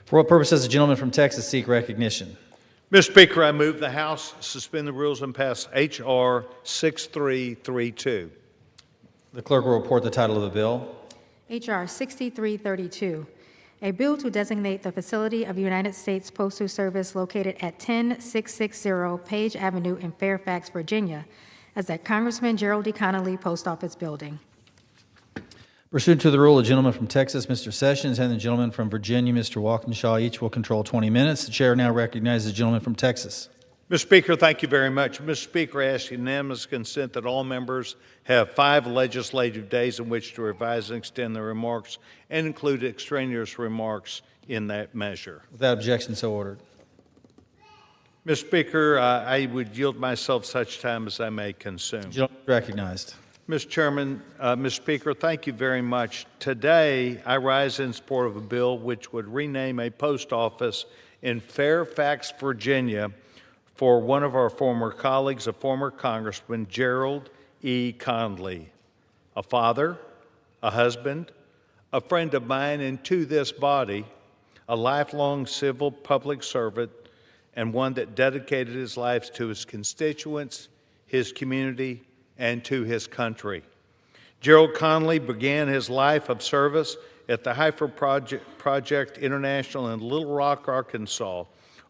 For what purpose does the gentleman from Texas seek recognition? Mr. Speaker, I move the House suspend the rules and pass H.R. 6332. The clerk will report the title of the bill. H.R. 6332, a bill to designate the facility of United States Postal Service located at 10660 Page Avenue in Fairfax, Virginia, as the Congressman Gerald Connolly Post Office Building. Pursuant to the rule, the gentleman from Texas, Mr. Sessions, and the gentleman from Virginia, Mr. Walkinshaw, each will control 20 minutes. The chair now recognizes the gentleman from Texas. Mr. Speaker, thank you very much. Mr. Speaker, I ask unanimous consent that all members have 5 legislative days in which to revise and extend their remarks and include extraneous remarks in that measure. Without objection, so ordered. Mr. Speaker, I would yield myself such time as I may consume. Gentleman recognized. Mr. Chairman, Mr. Speaker, thank you very much. Today, I rise in support of a bill which would rename a post office in Fairfax, Virginia, for one of our former colleagues, a former Congressman, Gerald E. Connolly, a father, a husband, a friend of mine, and to this body, a lifelong civil public servant, and one that dedicated his life to his constituents, his community, and to his country. Gerald Connolly began his life of service at the Heifer Project International in Little Rock, Arkansas.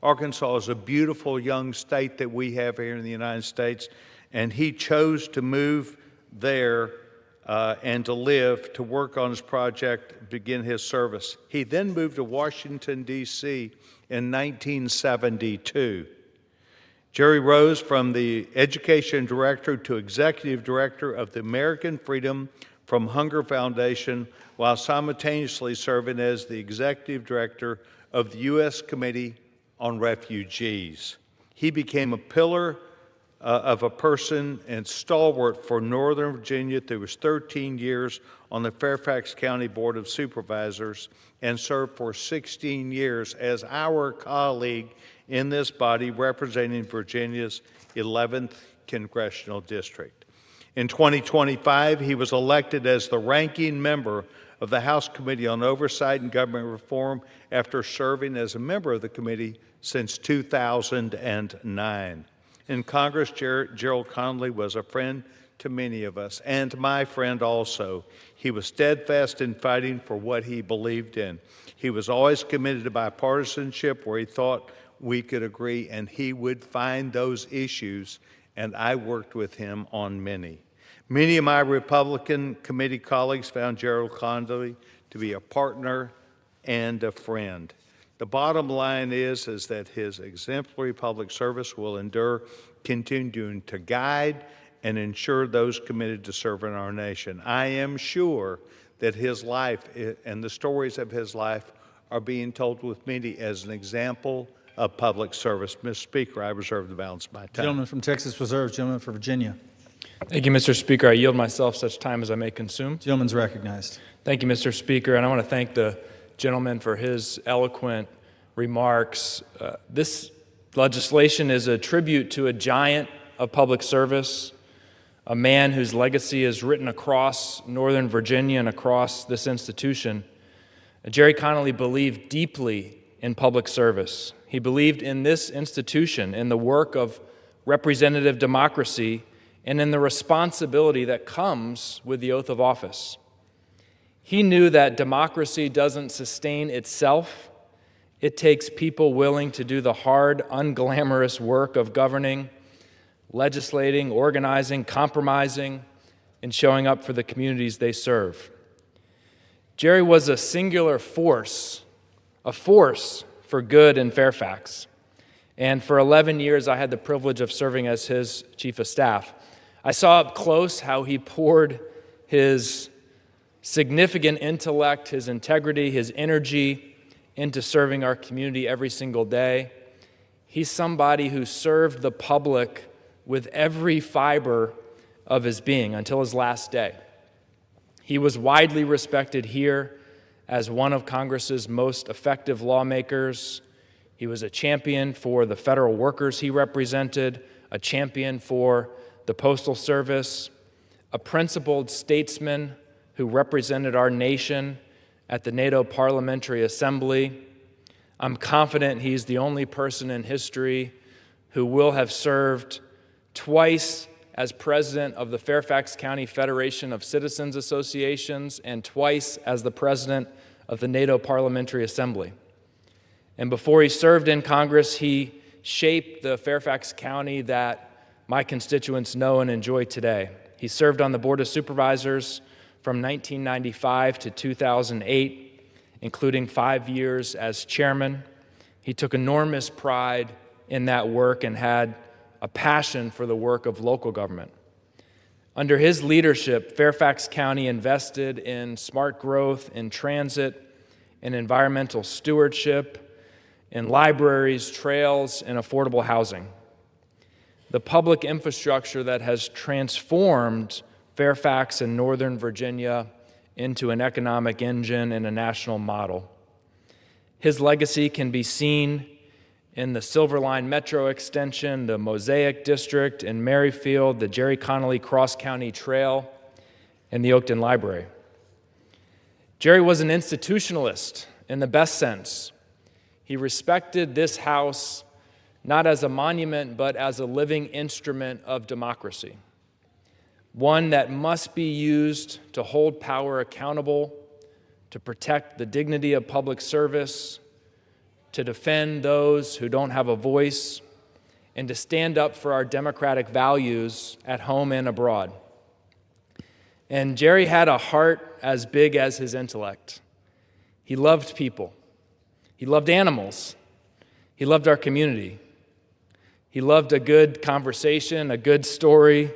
Arkansas is a beautiful young state that we have here in the United States, and he chose to move there and to live, to work on his project, begin his service. He then moved to Washington, D.C. in 1972. Jerry rose from the education director to executive director of the American Freedom from Hunger Foundation, while simultaneously serving as the executive director of the U.S. Committee on Refugees. He became a pillar of a person and stalwart for Northern Virginia through his 13 years on the Fairfax County Board of Supervisors and served for 16 years as our colleague in this body representing Virginia's 11th Congressional District. In 2025, he was elected as the ranking member of the House Committee on Oversight and Government Reform after serving as a member of the committee since 2009. In Congress, Gerald Connolly was a friend to many of us, and my friend also. He was steadfast in fighting for what he believed in. He was always committed to bipartisanship where he thought we could agree, and he would find those issues, and I worked with him on many. Many of my Republican committee colleagues found Gerald Connolly to be a partner and a friend. The bottom line is that his exemplary public service will endure, continuing to guide and ensure those committed to serving our nation. I am sure that his life and the stories of his life are being told with many as an example of public service. Mr. Speaker, I reserve the balance of my time. Gentleman from Texas reserves. Gentleman from Virginia. Thank you, Mr. Speaker. I yield myself such time as I may consume. Gentleman's recognized. Thank you, Mr. Speaker, and I want to thank the gentleman for his eloquent remarks. This legislation is a tribute to a giant of public service, a man whose legacy is written across Northern Virginia and across this institution. Jerry Connolly believed deeply in public service. He believed in this institution, in the work of representative democracy, and in the responsibility that comes with the oath of office. He knew that democracy doesn't sustain itself. It takes people willing to do the hard, unglamorous work of governing, legislating, organizing, compromising, and showing up for the communities they serve. Jerry was a singular force, a force for good in Fairfax. And for 11 years, I had the privilege of serving as his chief of staff. I saw up close how he poured his significant intellect, his integrity, his energy into serving our community every single day. He's somebody who served the public with every fiber of his being until his last day. He was widely respected here as one of Congress's most effective lawmakers. He was a champion for the federal workers he represented, a champion for the Postal Service, a principled statesman who represented our nation at the NATO Parliamentary Assembly, I'm confident he's the only person in history who will have served twice as president of the Fairfax County Federation of Citizens Associations and twice as the president of the NATO Parliamentary Assembly. And before he served in Congress, he shaped the Fairfax County that my constituents know and enjoy today. He served on the Board of Supervisors from 1995 to 2008, including 5 years as chairman. He took enormous pride in that work and had a passion for the work of local government. Under his leadership, Fairfax County invested in smart growth, in transit, in environmental stewardship, in libraries, trails, and affordable housing. The public infrastructure that has transformed Fairfax and Northern Virginia into an economic engine and a national model. His legacy can be seen in the Silver Line Metro Extension, the Mosaic District in Merrifield, the Jerry Connolly Cross-County Trail, and the Oakton Library. Jerry was an institutionalist in the best sense. He respected this house not as a monument, but as a living instrument of democracy, one that must be used to hold power accountable, to protect the dignity of public service, to defend those who don't have a voice, and to stand up for our democratic values at home and abroad. And Jerry had a heart as big as his intellect. He loved people. He loved animals. He loved our community. He loved a good conversation, a good story,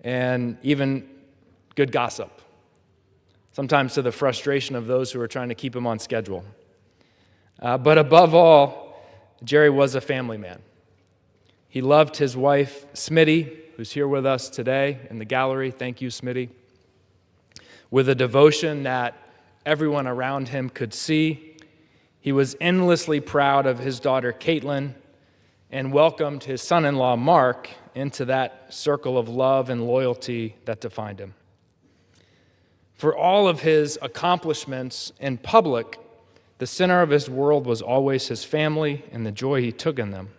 and even good gossip, sometimes to the frustration of those who were trying to keep him on schedule. But above all, Jerry was a family man. He loved his wife, Smitty, who's here with us today in the gallery. Thank you, Smitty. With a devotion that everyone around him could see. He was endlessly proud of his daughter, Caitlin, and welcomed his son-in-law, Mark, into that circle of love and loyalty that defined him. For all of his accomplishments in public, the center of his world was always his family and the joy he took in them.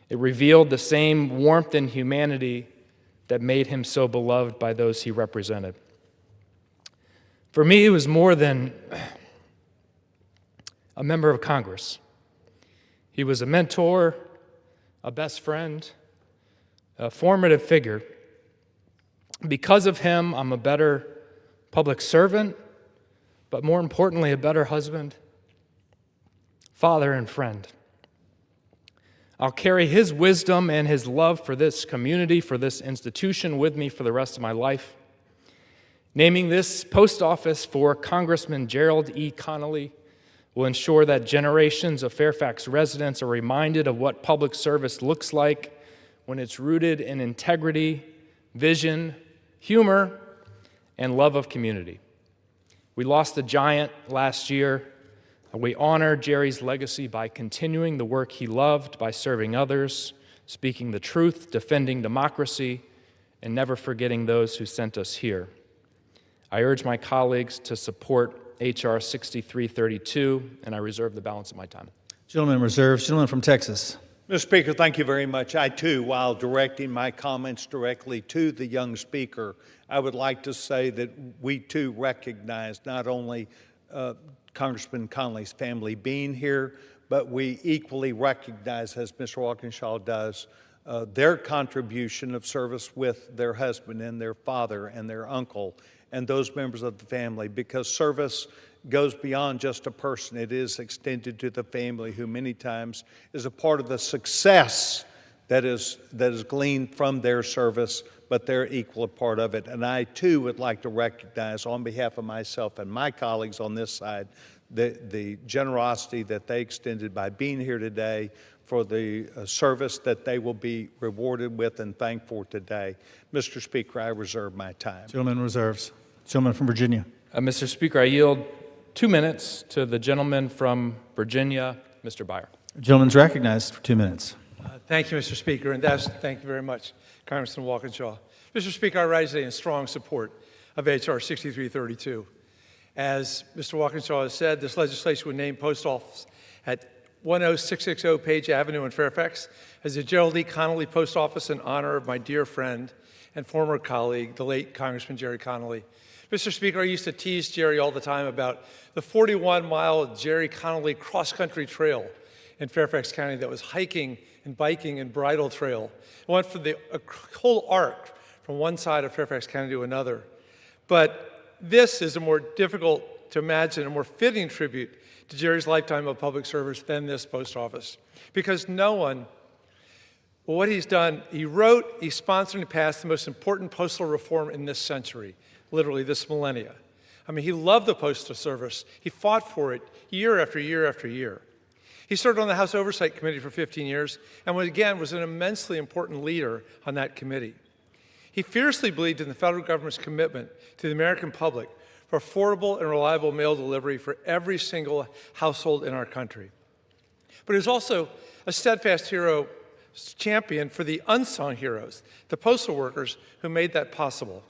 It revealed the same warmth and humanity that made him so beloved by those he represented. For me, he was more than a member of Congress. He was a mentor, a best friend, a formative figure. Because of him, I'm a better public servant, but more importantly, a better husband, father, and friend. I'll carry his wisdom and his love for this community, for this institution with me for the rest of my life. Naming this post office for Congressman Gerald E. Connolly will ensure that generations of Fairfax residents are reminded of what public service looks like when it's rooted in integrity, vision, humor, and love of community. We lost a giant last year, and we honor Jerry's legacy by continuing the work he loved, by serving others, speaking the truth, defending democracy, and never forgetting those who sent us here. I urge my colleagues to support H.R. 6332, and I reserve the balance of my time. Gentleman reserves. Gentleman from Texas. Mr. Speaker, thank you very much. I, too, while directing my comments directly to the young speaker, I would like to say that we, too, recognize not only Congressman Connolly's family being here, but we equally recognize, as Mr. Walkinshaw does, their contribution of service with their husband and their father and their uncle and those members of the family, because service goes beyond just a person. It is extended to the family, who many times is a part of the success that is gleaned from their service, but they're equal a part of it. And I, too, would like to recognize, on behalf of myself and my colleagues on this side, the generosity that they extended by being here today, for the service that they will be rewarded with and thanked for today. Mr. Speaker, I reserve my time. Gentleman reserves. Gentleman from Virginia. Mr. Speaker, I yield 2 minutes to the gentleman from Virginia, Mr. Byer. Gentleman's recognized for 2 minutes. Thank you, Mr. Speaker, and thank you very much, Congressman Walkinshaw. Mr. Speaker, I rise today in strong support of H.R. 6332. As Mr. Walkinshaw has said, this legislation would name post office at 10660 Page Avenue in Fairfax as the Gerald E. Connolly Post Office in honor of my dear friend and former colleague, the late Congressman Jerry Connolly. Mr. Speaker, I used to tease Jerry all the time about the 41-mile Jerry Connolly cross-country trail in Fairfax County that was hiking and biking and bridle trail. It went for a whole arc from one side of Fairfax County to another. But this is a more difficult to imagine, a more fitting tribute to Jerry's lifetime of public service than this post office. Because no one, well, what he's done, he wrote, he sponsored, and passed the most important postal reform in this century, literally this millennia. I mean, he loved the Postal Service. He fought for it year after year after year. He served on the House Oversight Committee for 15 years and, again, was an immensely important leader on that committee. He fiercely believed in the federal government's commitment to the American public for affordable and reliable mail delivery for every single household in our country. But he was also a steadfast hero champion for the unsung heroes, the postal workers who made that possible.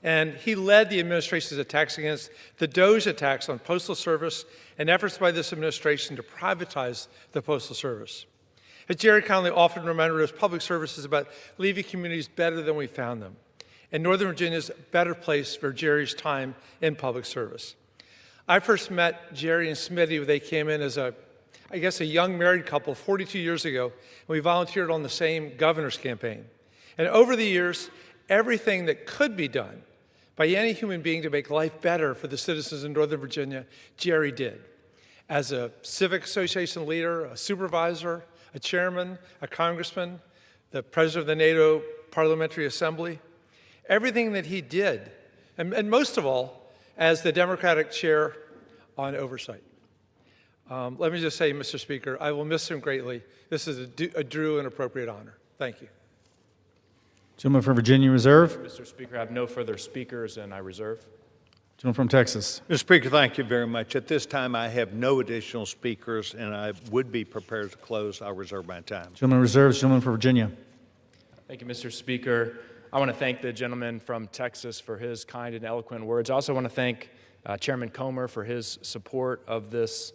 And he led the administration's attacks against the DOJ attacks on Postal Service and efforts by this administration to privatize the Postal Service. As Jerry Connolly often reminded us, public service is about leaving communities better than we found them. And Northern Virginia is a better place for Jerry's time in public service. I first met Jerry and Smitty when they came in as a young married couple 42 years ago, and we volunteered on the same governor's campaign. And over the years, everything that could be done by any human being to make life better for the citizens in Northern Virginia, Jerry did. As a civic association leader, a supervisor, a chairman, a congressman, the president of the NATO Parliamentary Assembly, everything that he did, and most of all, as the Democratic chair on Oversight. Let me just say, Mr. Speaker, I will miss him greatly. This is a due and appropriate honor. Thank you. Gentleman from Virginia Reserve. Mr. Speaker, I have no further speakers, and I reserve. Gentleman from Texas. Mr. Speaker, thank you very much. At this time, I have no additional speakers, and I would be prepared to close. I'll reserve my time. Gentleman reserves. Gentleman from Virginia. Thank you, Mr. Speaker. I want to thank the gentleman from Texas for his kind and eloquent words. I also want to thank Chairman Comer for his support of this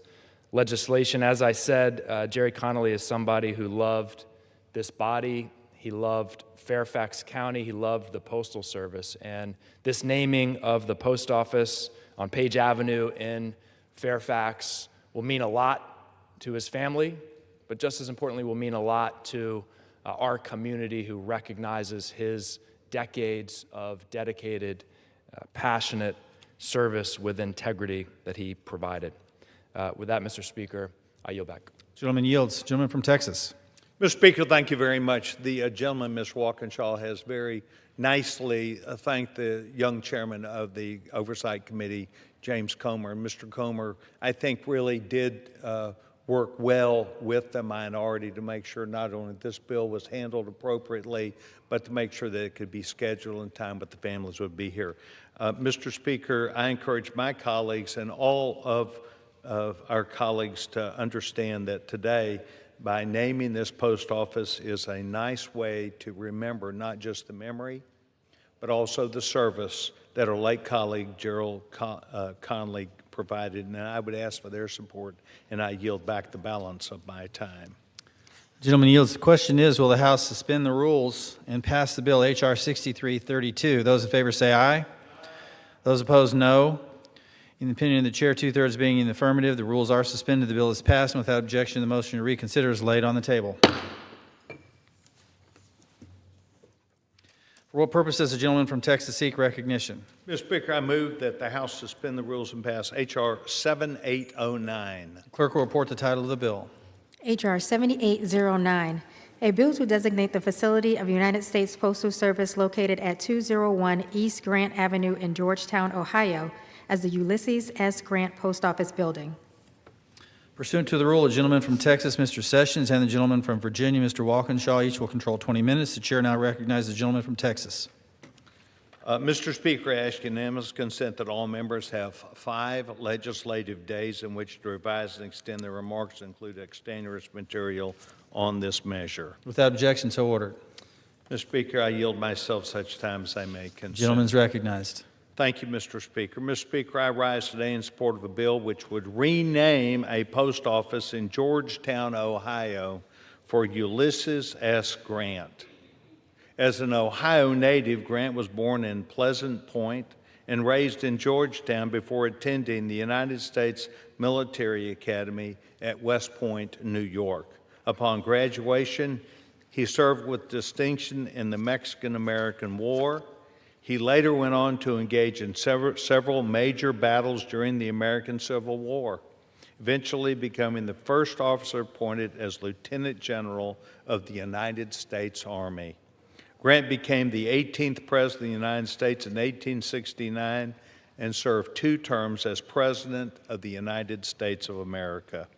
legislation. As I said, Jerry Connolly is somebody who loved this body. He loved Fairfax County. He loved the Postal Service. And this naming of the post office on Page Avenue in Fairfax will mean a lot to his family, but just as importantly will mean a lot to our community who recognizes his decades of dedicated, passionate service with integrity that he provided. With that, Mr. Speaker, I yield back. Gentleman yields. Gentleman from Texas. Mr. Speaker, thank you very much. The gentleman, Ms. Walkinshaw, has very nicely thanked the young chairman of the Oversight Committee, James Comer. Mr. Comer, I think, really did work well with the minority to make sure not only this bill was handled appropriately, but to make sure that it could be scheduled in time, but the families would be here. Mr. Speaker, I encourage my colleagues and all of our colleagues to understand that today, by naming this post office is a nice way to remember not just the memory, but also the service that our late colleague Gerald Connolly provided. And I would ask for their support, and I yield back the balance of my time. Gentleman yields. The question is, will the House suspend the rules and pass the bill H.R. 6332? Those in favor say aye. Those opposed, no. In the opinion of the chair, two-thirds being in the affirmative, the rules are suspended. The bill is passed, and without objection, the motion to reconsider is laid on the table. For what purpose does the gentleman from Texas seek recognition? Mr. Speaker, I move that the House suspend the rules and pass H.R. 7809. Clerk will report the title of the bill. H.R. 7809, a bill to designate the facility of United States Postal Service located at 201 East Grant Avenue in Georgetown, Ohio, as the Ulysses S. Grant Post Office Building. Pursuant to the rule, the gentleman from Texas, Mr. Sessions, and the gentleman from Virginia, Mr. Walkinshaw, each will control 20 minutes. The chair now recognizes the gentleman from Texas. Mr. Speaker, I ask unanimous consent that all members have 5 legislative days in which to revise and extend their remarks and include extraneous material on this measure. Without objection, so ordered. Mr. Speaker, I yield myself such time as I may consent. Gentleman's recognized. Thank you, Mr. Speaker. Mr. Speaker, I rise today in support of a bill which would rename a post office in Georgetown, Ohio for Ulysses S. Grant. As an Ohio native, Grant was born in Pleasant Point and raised in Georgetown before attending the United States Military Academy at West Point, New York. Upon graduation, he served with distinction in the Mexican-American War. He later went on to engage in several major battles during the American Civil War, eventually becoming the first officer appointed as Lieutenant General of the United States Army. Grant became the 18th President of the United States in 1869 and served 2 terms as President of the United States of America.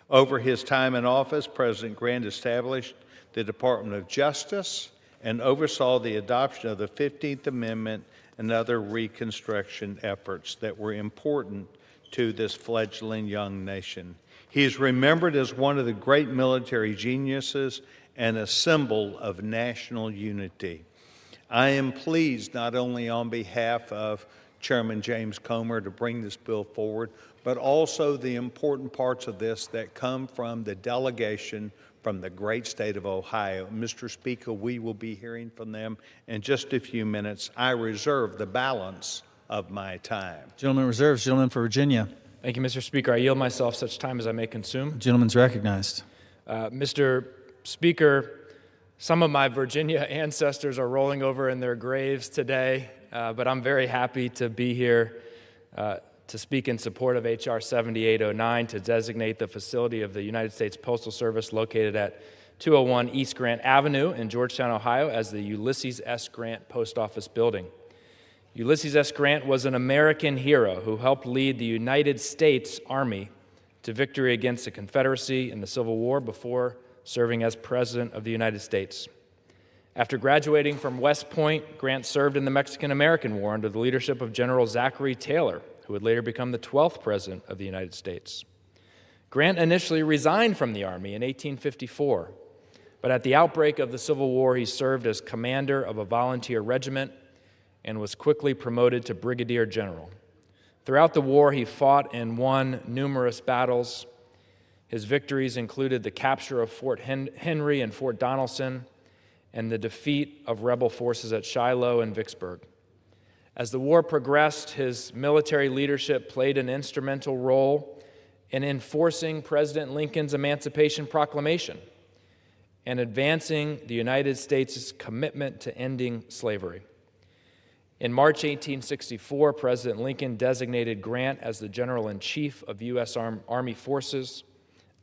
Over his time in office, President Grant established the Department of Justice and oversaw the adoption of the 15th Amendment and other Reconstruction efforts that were important to this fledgling young nation. He is remembered as one of the great military geniuses and a symbol of national unity. I am pleased not only on behalf of Chairman James Comer to bring this bill forward, but also the important parts of this that come from the delegation from the great state of Ohio. Mr. Speaker, we will be hearing from them in just a few minutes. I reserve the balance of my time. Gentleman reserves. Gentleman for Virginia. Thank you, Mr. Speaker. I yield myself such time as I may consume. Gentleman's recognized. Mr. Speaker, some of my Virginia ancestors are rolling over in their graves today, but I'm very happy to be here to speak in support of H.R. 7809 to designate the facility of the United States Postal Service located at 201 East Grant Avenue in Georgetown, Ohio, as the Ulysses S. Grant Post Office Building. Ulysses S. Grant was an American hero who helped lead the United States Army to victory against the Confederacy in the Civil War before serving as President of the United States. After graduating from West Point, Grant served in the Mexican-American War under the leadership of General Zachary Taylor, who would later become the 12th President of the United States. Grant initially resigned from the Army in 1854, but at the outbreak of the Civil War, he served as commander of a volunteer regiment and was quickly promoted to brigadier general. Throughout the war, he fought and won numerous battles. His victories included the capture of Fort Henry and Fort Donelson and the defeat of rebel forces at Shiloh and Vicksburg. As the war progressed, his military leadership played an instrumental role in enforcing President Lincoln's Emancipation Proclamation and advancing the United States' commitment to ending slavery. In March 1864, President Lincoln designated Grant as the General-in-Chief of U.S. Army Forces,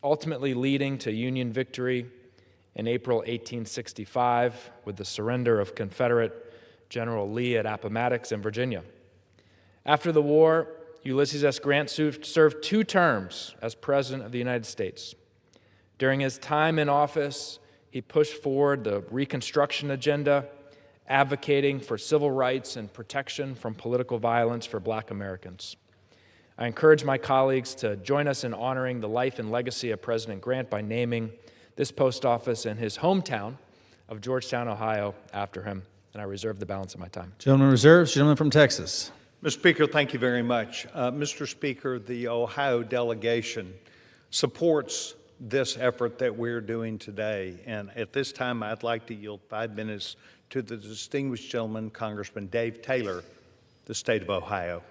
ultimately leading to Union victory in April 1865 with the surrender of Confederate General Lee at Appomattox in Virginia. After the war, Ulysses S. Grant served 2 terms as President of the United States. During his time in office, he pushed forward the Reconstruction agenda, advocating for civil rights and protection from political violence for Black Americans. I encourage my colleagues to join us in honoring the life and legacy of President Grant by naming this post office in his hometown of Georgetown, Ohio, after him. And I reserve the balance of my time. Gentleman reserves. Gentleman from Texas. Mr. Speaker, thank you very much. Mr. Speaker, the Ohio delegation supports this effort that we're doing today. And at this time, I'd like to yield 5 minutes to the distinguished gentleman, Congressman Dave Taylor, the state of Ohio.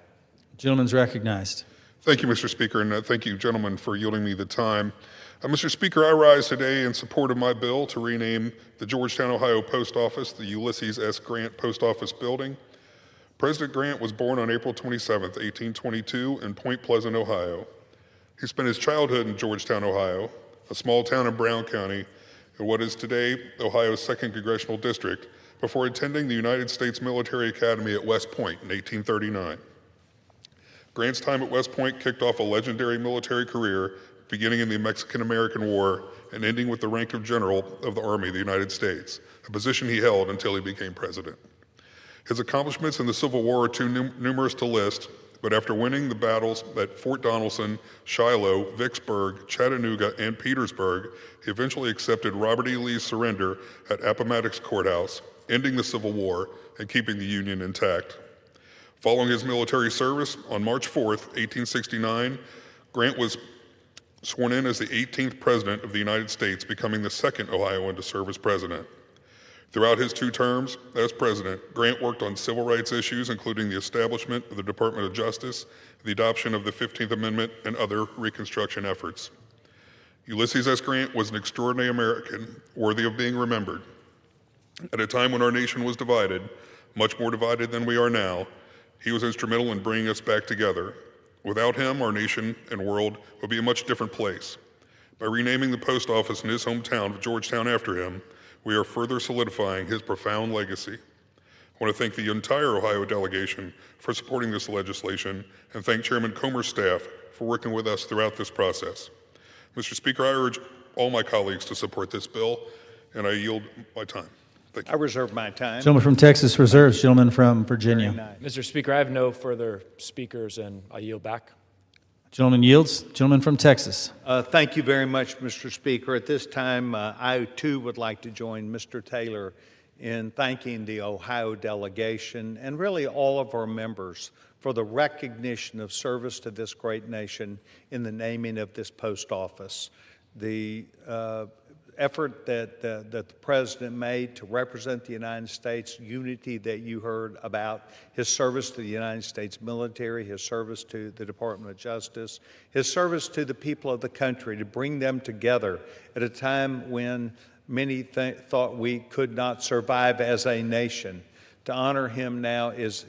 Gentleman's recognized. Thank you, Mr. Speaker, and thank you, gentlemen, for yielding me the time. Mr. Speaker, I rise today in support of my bill to rename the Georgetown, Ohio Post Office the Ulysses S. Grant Post Office Building. President Grant was born on April 27, 1822, in Point Pleasant, Ohio. He spent his childhood in Georgetown, Ohio, a small town in Brown County, in what is today Ohio's 2nd Congressional District, before attending the United States Military Academy at West Point in 1839. Grant's time at West Point kicked off a legendary military career, beginning in the Mexican-American War and ending with the rank of General of the Army of the United States, a position he held until he became president. His accomplishments in the Civil War are too numerous to list, but after winning the battles at Fort Donelson, Shiloh, Vicksburg, Chattanooga, and Petersburg, he eventually accepted Robert E. Lee's surrender at Appomattox Courthouse, ending the Civil War and keeping the Union intact. Following his military service, on March 4th, 1869, Grant was sworn in as the 18th President of the United States, becoming the second Ohioan to serve as President. Throughout his 2 terms as President, Grant worked on civil rights issues, including the establishment of the Department of Justice, the adoption of the 15th Amendment, and other Reconstruction efforts. Ulysses S. Grant was an extraordinary American, worthy of being remembered. At a time when our nation was divided, much more divided than we are now, he was instrumental in bringing us back together. Without him, our nation and world would be a much different place. By renaming the post office in his hometown of Georgetown after him, we are further solidifying his profound legacy. I want to thank the entire Ohio delegation for supporting this legislation and thank Chairman Comer's staff for working with us throughout this process. Mr. Speaker, I urge all my colleagues to support this bill, and I yield my time. Thank you. I reserve my time. Gentleman from Texas reserves. Gentleman from Virginia. Very nice. Mr. Speaker, I have no further speakers, and I yield back. Gentleman yields. Gentleman from Texas. Thank you very much, Mr. Speaker. At this time, I too would like to join Mr. Taylor in thanking the Ohio delegation and really all of our members for the recognition of service to this great nation in the naming of this post office. The effort that the President made to represent the United States, unity that you heard about, his service to the United States military, his service to the Department of Justice, his service to the people of the country, to bring them together at a time when many thought we could not survive as a nation. To honor him now is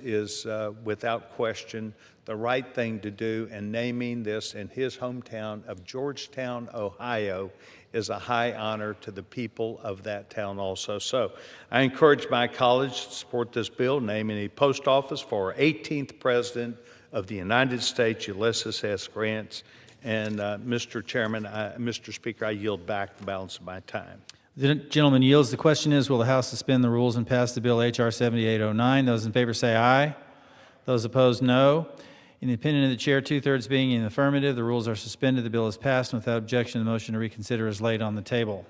without question the right thing to do, and naming this in his hometown of Georgetown, Ohio, is a high honor to the people of that town also. So I encourage my colleagues to support this bill, naming a post office for our 18th President of the United States, Ulysses S. Grant. And Mr. Chairman, Mr. Speaker, I yield back the balance of my time. The gentleman yields. The question is, will the House suspend the rules and pass the bill H.R. 7809? Those in favor say aye. Those opposed, no. In the opinion of the chair, 2/3 being in the affirmative, the rules are suspended. The bill is passed, and without objection, the motion to reconsider is laid on the table.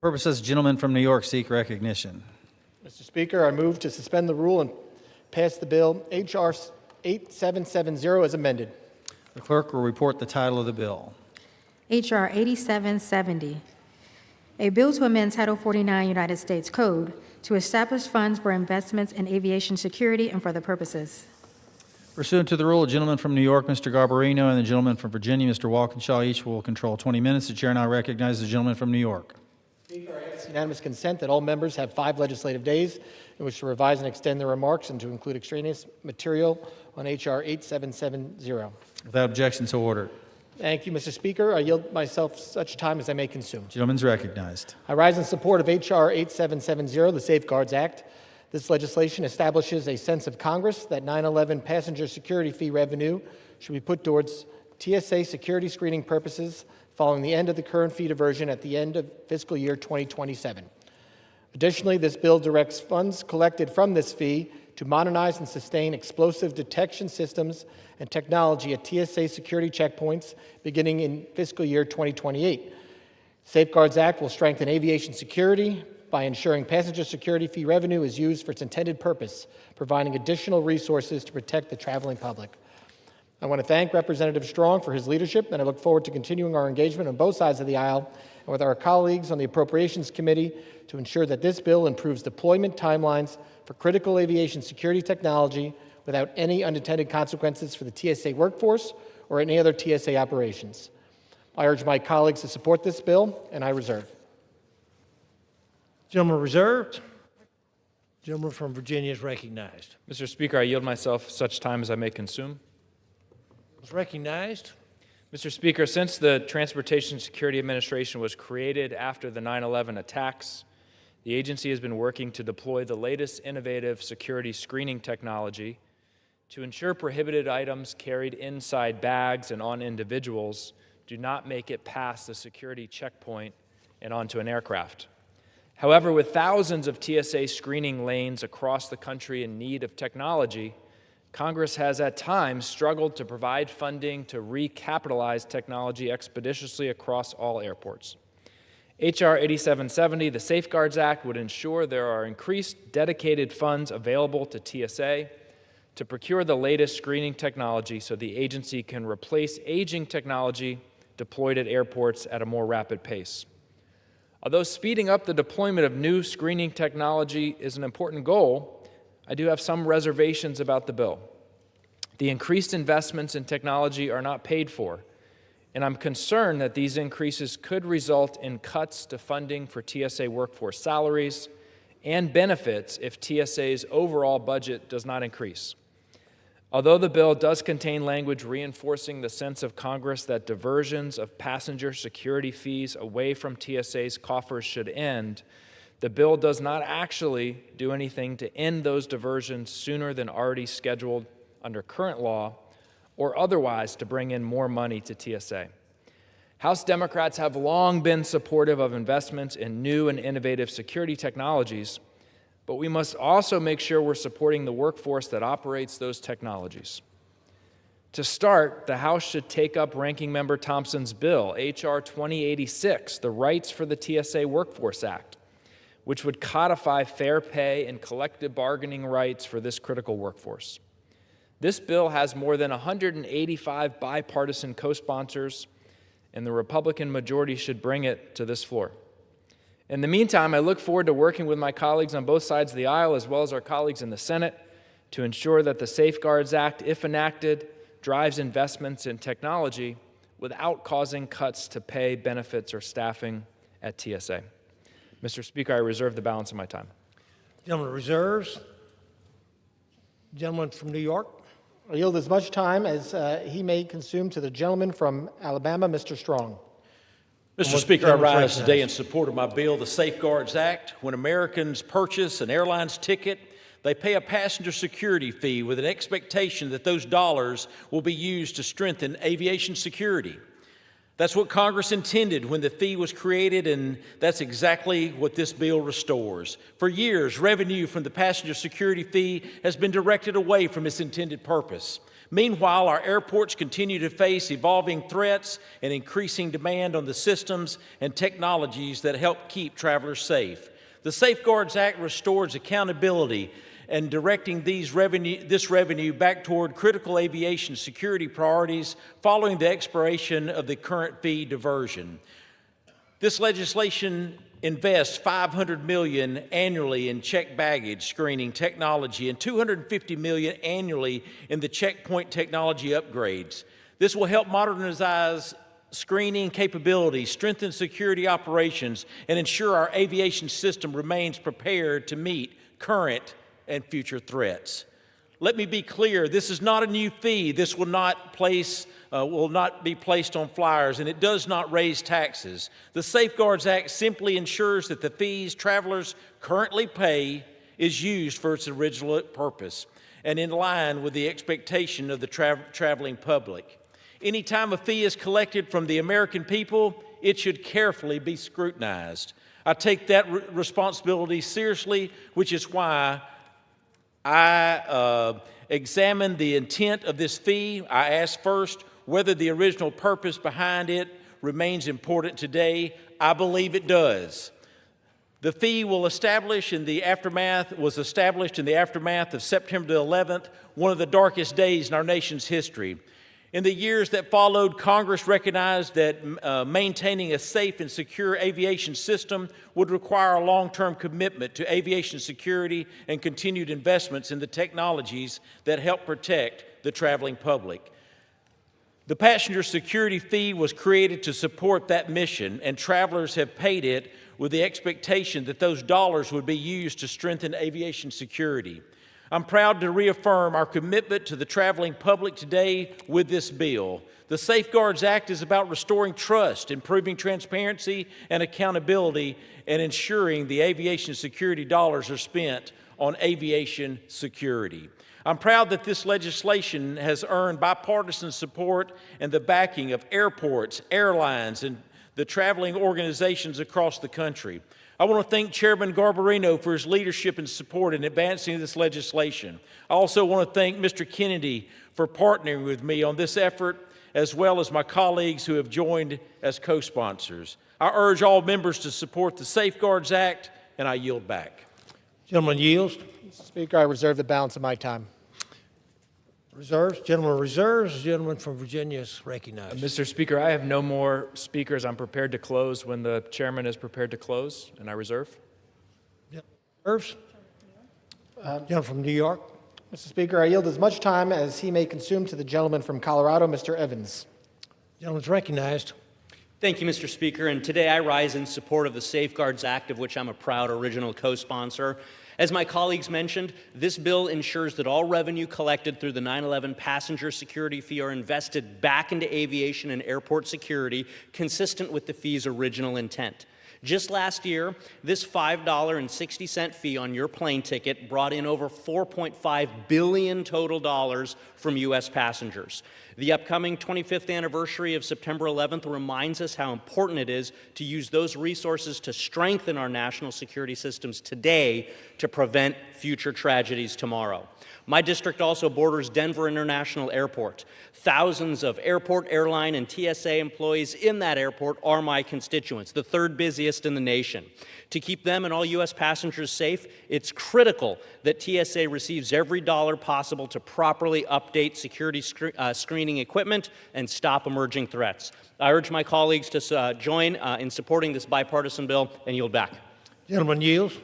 Purposes, gentleman from New York seek recognition. Mr. Speaker, I move to suspend the rule and pass the bill H.R. 8770 as amended. The clerk will report the title of the bill. H.R. 8770, a bill to amend Title 49 United States Code to establish funds for investments in aviation security and for other purposes. Pursuant to the rule, the gentleman from New York, Mr. Garbarino, and the gentleman from Virginia, Mr. Walkinshaw, each will control 20 minutes. The chair now recognizes the gentleman from New York. Speaker, I ask unanimous consent that all members have 5 legislative days in which to revise and extend their remarks and to include extraneous material on H.R. 8770. Without objection, so ordered. Thank you, Mr. Speaker. I yield myself such time as I may consume. Gentleman's recognized. I rise in support of H.R. 8770, the Safeguards Act. This legislation establishes a sense of Congress that 9/11 passenger security fee revenue should be put towards TSA security screening purposes following the end of the current fee diversion at the end of fiscal year 2027. Additionally, this bill directs funds collected from this fee to modernize and sustain explosive detection systems and technology at TSA security checkpoints beginning in fiscal year 2028. Safeguards Act will strengthen aviation security by ensuring passenger security fee revenue is used for its intended purpose, providing additional resources to protect the traveling public. I want to thank Representative Strong for his leadership, and I look forward to continuing our engagement on both sides of the aisle and with our colleagues on the Appropriations Committee to ensure that this bill improves deployment timelines for critical aviation security technology without any unintended consequences for the TSA workforce or any other TSA operations. I urge my colleagues to support this bill, and I reserve. Gentleman reserved. Gentleman from Virginia is recognized. Mr. Speaker, I yield myself such time as I may consume. Was recognized. Mr. Speaker, since the Transportation Security Administration was created after the 9/11 attacks, the agency has been working to deploy the latest innovative security screening technology to ensure prohibited items carried inside bags and on individuals do not make it past the security checkpoint and onto an aircraft. However, with thousands of TSA screening lanes across the country in need of technology, Congress has at times struggled to provide funding to recapitalize technology expeditiously across all airports. H.R. 8770, the Safeguards Act, would ensure there are increased dedicated funds available to TSA to procure the latest screening technology so the agency can replace aging technology deployed at airports at a more rapid pace. Although speeding up the deployment of new screening technology is an important goal, I do have some reservations about the bill. The increased investments in technology are not paid for, and I'm concerned that these increases could result in cuts to funding for TSA workforce salaries and benefits if TSA's overall budget does not increase. Although the bill does contain language reinforcing the sense of Congress that diversions of passenger security fees away from TSA's coffers should end, the bill does not actually do anything to end those diversions sooner than already scheduled under current law or otherwise to bring in more money to TSA. House Democrats have long been supportive of investments in new and innovative security technologies, but we must also make sure we're supporting the workforce that operates those technologies. To start, the House should take up Ranking Member Thompson's bill, H.R. 2086, the Rights for the TSA Workforce Act, which would codify fair pay and collective bargaining rights for this critical workforce. This bill has more than 185 bipartisan co-sponsors, and the Republican majority should bring it to this floor. In the meantime, I look forward to working with my colleagues on both sides of the aisle, as well as our colleagues in the Senate, to ensure that the Safeguards Act, if enacted, drives investments in technology without causing cuts to pay, benefits, or staffing at TSA. Mr. Speaker, I reserve the balance of my time. Gentleman reserves. Gentleman from New York. I yield as much time as he may consume to the gentleman from Alabama, Mr. Strong. Mr. Speaker, I rise today in support of my bill, the Safeguards Act. When Americans purchase an airline's ticket, they pay a passenger security fee with an expectation that those dollars will be used to strengthen aviation security. That's what Congress intended when the fee was created, and that's exactly what this bill restores. For years, revenue from the passenger security fee has been directed away from its intended purpose. Meanwhile, our airports continue to face evolving threats and increasing demand on the systems and technologies that help keep travelers safe. The Safeguards Act restores accountability and directing this revenue back toward critical aviation security priorities following the expiration of the current fee diversion. This legislation invests $500 million annually in checked baggage screening technology and $250 million annually in the checkpoint technology upgrades. This will help modernize screening capabilities, strengthen security operations, and ensure our aviation system remains prepared to meet current and future threats. Let me be clear, this is not a new fee. This will not be placed on flyers, and it does not raise taxes. The Safeguards Act simply ensures that the fees travelers currently pay is used for its original purpose and in line with the expectation of the traveling public. Anytime a fee is collected from the American people, it should carefully be scrutinized. I take that responsibility seriously, which is why I examined the intent of this fee. I asked first whether the original purpose behind it remains important today. I believe it does. The fee was established in the aftermath of September the 11th, one of the darkest days in our nation's history. In the years that followed, Congress recognized that maintaining a safe and secure aviation system would require a long-term commitment to aviation security and continued investments in the technologies that help protect the traveling public. The passenger security fee was created to support that mission, and travelers have paid it with the expectation that those dollars would be used to strengthen aviation security. I'm proud to reaffirm our commitment to the traveling public today with this bill. The Safeguards Act is about restoring trust, improving transparency and accountability, and ensuring the aviation security dollars are spent on aviation security. I'm proud that this legislation has earned bipartisan support and the backing of airports, airlines, and the traveling organizations across the country. I want to thank Chairman Garbarino for his leadership and support in advancing this legislation. I also want to thank Mr. Kennedy for partnering with me on this effort, as well as my colleagues who have joined as co-sponsors. I urge all members to support the Safeguards Act, and I yield back. Gentleman yields. Mr. Speaker, I reserve the balance of my time. Reserves. Gentleman reserves. The gentleman from Virginia is recognized. Mr. Speaker, I have no more speakers. I'm prepared to close when the chairman is prepared to close, and I reserve. Reserves. Gentleman from New York. Mr. Speaker, I yield as much time as he may consume to the gentleman from Colorado, Mr. Evans. Gentleman's recognized. Thank you, Mr. Speaker, and today I rise in support of the Safeguards Act, of which I'm a proud original co-sponsor. As my colleagues mentioned, this bill ensures that all revenue collected through the 9/11 passenger security fee are invested back into aviation and airport security, consistent with the fee's original intent. Just last year, this $5.60 fee on your plane ticket brought in over $4.5 billion total dollars from U.S. passengers. The upcoming 25th anniversary of September 11th reminds us how important it is to use those resources to strengthen our national security systems today to prevent future tragedies tomorrow. My district also borders Denver International Airport. Thousands of airport, airline, and TSA employees in that airport are my constituents, the third busiest in the nation. To keep them and all U.S. passengers safe, it's critical that TSA receives every dollar possible to properly update security screening equipment and stop emerging threats. I urge my colleagues to join in supporting this bipartisan bill and yield back. Gentleman yields.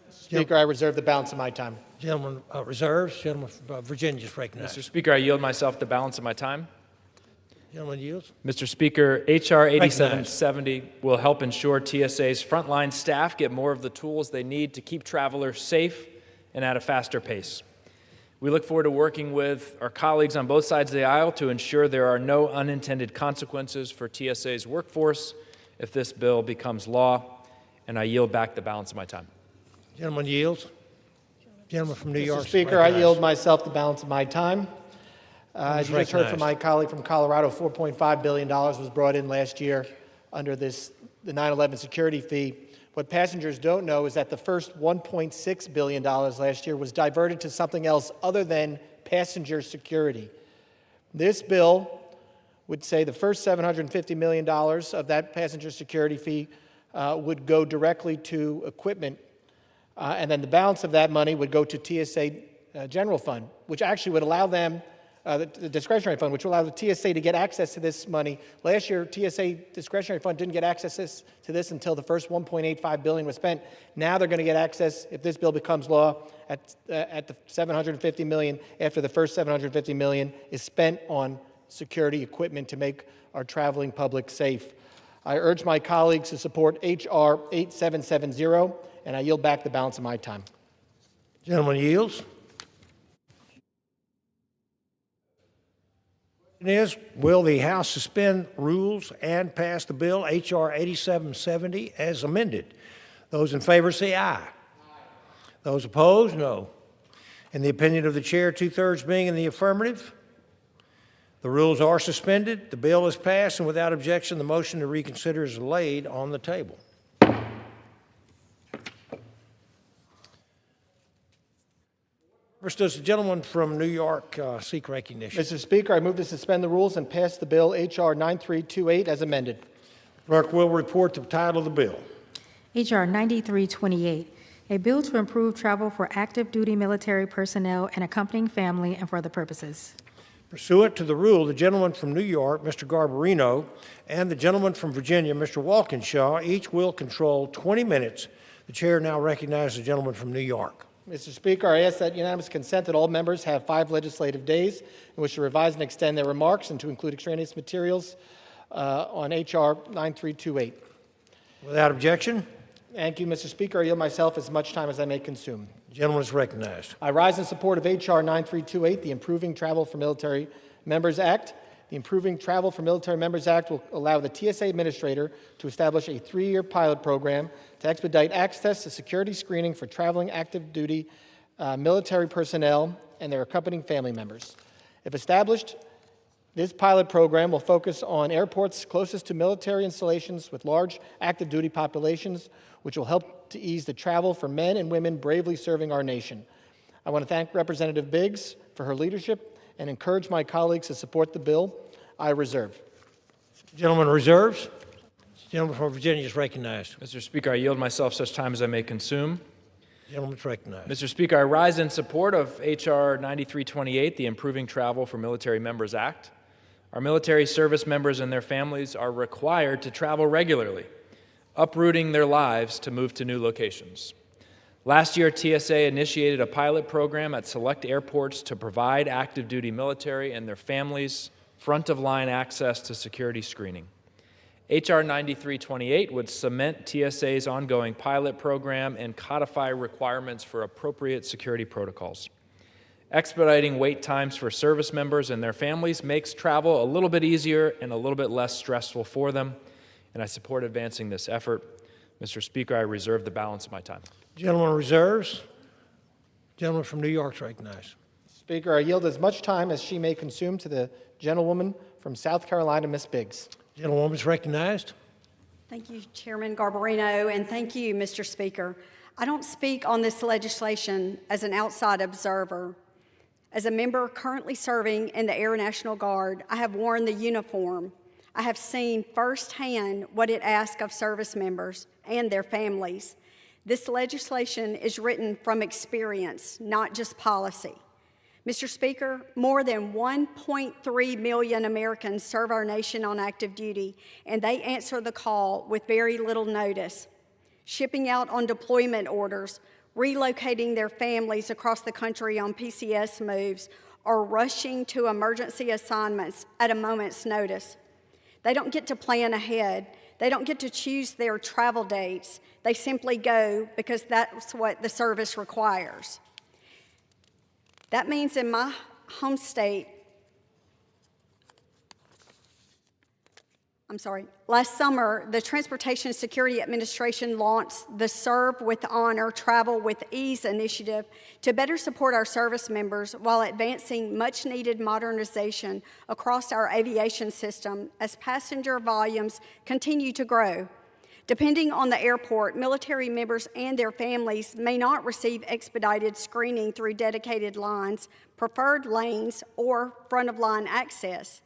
Speaker, I reserve the balance of my time. Gentleman reserves. Gentleman from Virginia is recognized. Mr. Speaker, I yield myself the balance of my time. Gentleman yields. Mr. Speaker, H.R. 8770 will help ensure TSA's frontline staff get more of the tools they need to keep travelers safe and at a faster pace. We look forward to working with our colleagues on both sides of the aisle to ensure there are no unintended consequences for TSA's workforce if this bill becomes law, and I yield back the balance of my time. Gentleman yields. Gentleman from New York. Mr. Speaker, I yield myself the balance of my time. As you just heard from my colleague from Colorado, $4.5 billion was brought in last year under the 9/11 security fee. What passengers don't know is that the first $1.6 billion last year was diverted to something else other than passenger security. This bill would say the first $750 million of that passenger security fee would go directly to equipment, and then the balance of that money would go to TSA general fund, which actually would allow them, the discretionary fund, which will allow the TSA to get access to this money. Last year, TSA discretionary fund didn't get access to this until the first $1.85 billion was spent. Now they're going to get access, if this bill becomes law, at the $750 million after the first $750 million is spent on security equipment to make our traveling public safe. I urge my colleagues to support H.R. 8770, and I yield back the balance of my time. Gentleman yields. Is, will the House suspend rules and pass the bill H.R. 8770 as amended? Those in favor say aye. Those opposed, no. In the opinion of the chair, 2/3 being in the affirmative, the rules are suspended, the bill is passed, and without objection, the motion to reconsider is laid on the table. First, does the gentleman from New York seek recognition? Mr. Speaker, I move to suspend the rules and pass the bill H.R. 9328 as amended. Clerk will report the title of the bill. H.R. 9328, a bill to improve travel for active duty military personnel and accompanying family and for other purposes. Pursuant to the rule, the gentleman from New York, Mr. Garbarino, and the gentleman from Virginia, Mr. Walkinshaw, each will control 20 minutes. The chair now recognizes the gentleman from New York. Mr. Speaker, I ask that unanimous consent that all members have 5 legislative days in which to revise and extend their remarks and to include extraneous materials on H.R. 9328. Without objection, Thank you, Mr. Speaker. I yield myself as much time as I may consume. The gentleman is recognized. I rise in support of H.R. 9328, the Improving Travel for Military Members Act. The Improving Travel for Military Members Act will allow the TSA administrator to establish a 3-year pilot program to expedite access to security screening for traveling active duty military personnel and their accompanying family members. If established, this pilot program will focus on airports closest to military installations with large active duty populations, which will help to ease the travel for men and women bravely serving our nation. I want to thank Representative Biggs for her leadership and encourage my colleagues to support the bill. I reserve. The gentleman reserves. The gentleman from Virginia is recognized. Mr. Speaker, I yield myself such time as I may consume. The gentleman is recognized. Mr. Speaker, I rise in support of H.R. 9328, the Improving Travel for Military Members Act. Our military service members and their families are required to travel regularly, uprooting their lives to move to new locations. Last year, TSA initiated a pilot program at select airports to provide active duty military and their families front-of-line access to security screening. H.R. 9328 would cement TSA's ongoing pilot program and codify requirements for appropriate security protocols. Expediting wait times for service members and their families makes travel a little bit easier and a little bit less stressful for them, and I support advancing this effort. Mr. Speaker, I reserve the balance of my time. Gentleman reserves. Gentleman from New York is recognized. Speaker, I yield as much time as she may consume to the gentlewoman from South Carolina, Ms. Biggs. Gentlewoman is recognized. Thank you, Chairman Garbarino, and thank you, Mr. Speaker. I don't speak on this legislation as an outside observer. As a member currently serving in the Air National Guard, I have worn the uniform. I have seen firsthand what it asks of service members and their families. This legislation is written from experience, not just policy. Mr. Speaker, more than 1.3 million Americans serve our nation on active duty, and they answer the call with very little notice, shipping out on deployment orders, relocating their families across the country on PCS moves, or rushing to emergency assignments at a moment's notice. They don't get to plan ahead. They don't get to choose their travel dates. They simply go because that's what the service requires. That means in my home state, last summer, the Transportation Security Administration launched the Serve with Honor, Travel with Ease initiative to better support our service members while advancing much-needed modernization across our aviation system as passenger volumes continue to grow. Depending on the airport, military members and their families may not receive expedited screening through dedicated lines, preferred lanes, or front-of-line access.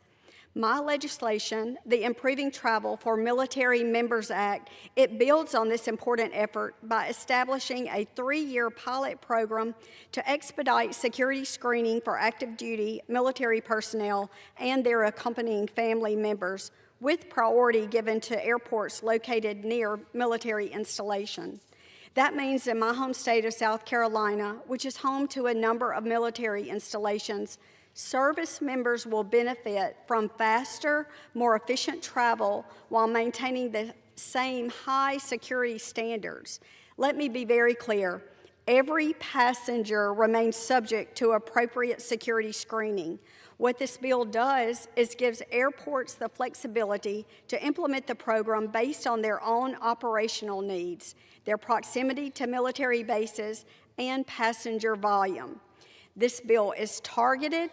My legislation, the Improving Travel for Military Members Act, it builds on this important effort by establishing a 3-year pilot program to expedite security screening for active duty military personnel and their accompanying family members, with priority given to airports located near military installation. That means in my home state of South Carolina, which is home to a number of military installations, service members will benefit from faster, more efficient travel while maintaining the same high security standards. Let me be very clear. Every passenger remains subject to appropriate security screening. What this bill does is gives airports the flexibility to implement the program based on their own operational needs, their proximity to military bases, and passenger volume. This bill is targeted,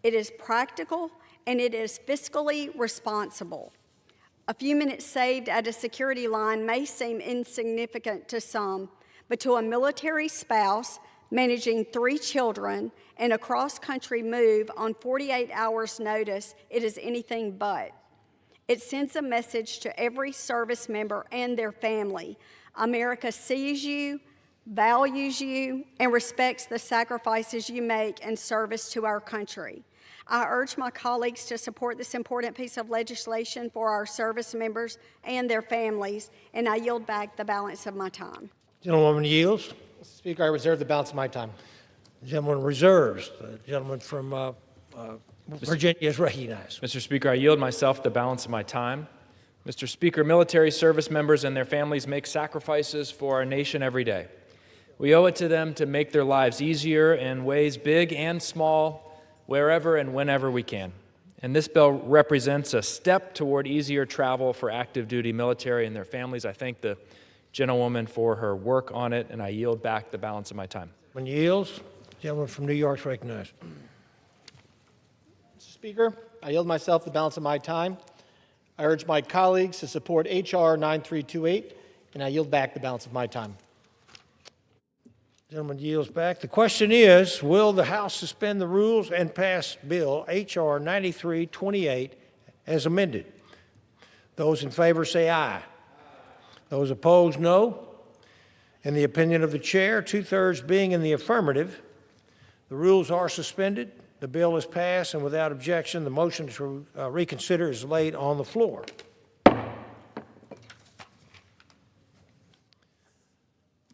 it is practical, and it is fiscally responsible. A few minutes saved at a security line may seem insignificant to some, but to a military spouse managing 3 children and a cross-country move on 48 hours' notice, it is anything but. It sends a message to every service member and their family. America sees you, values you, and respects the sacrifices you make in service to our country. I urge my colleagues to support this important piece of legislation for our service members and their families, and I yield back the balance of my time. Gentlewoman yields. Mr. Speaker, I reserve the balance of my time. The gentleman reserves. The gentleman from Virginia is recognized. Mr. Speaker, I yield myself the balance of my time. Mr. Speaker, military service members and their families make sacrifices for our nation every day. We owe it to them to make their lives easier in ways big and small, wherever and whenever we can. And this bill represents a step toward easier travel for active duty military and their families. I thank the gentlewoman for her work on it, and I yield back the balance of my time. When yields, gentleman from New York is recognized. Mr. Speaker, I yield myself the balance of my time. I urge my colleagues to support H.R. 9328, and I yield back the balance of my time. Gentleman yields back. The question is, will the House suspend the rules and pass Bill H.R. 9328 as amended? Those in favor say aye. Those opposed, no. In the opinion of the chair, 2/3 being in the affirmative, the rules are suspended, the bill is passed, and without objection, the motion to reconsider is laid on the floor.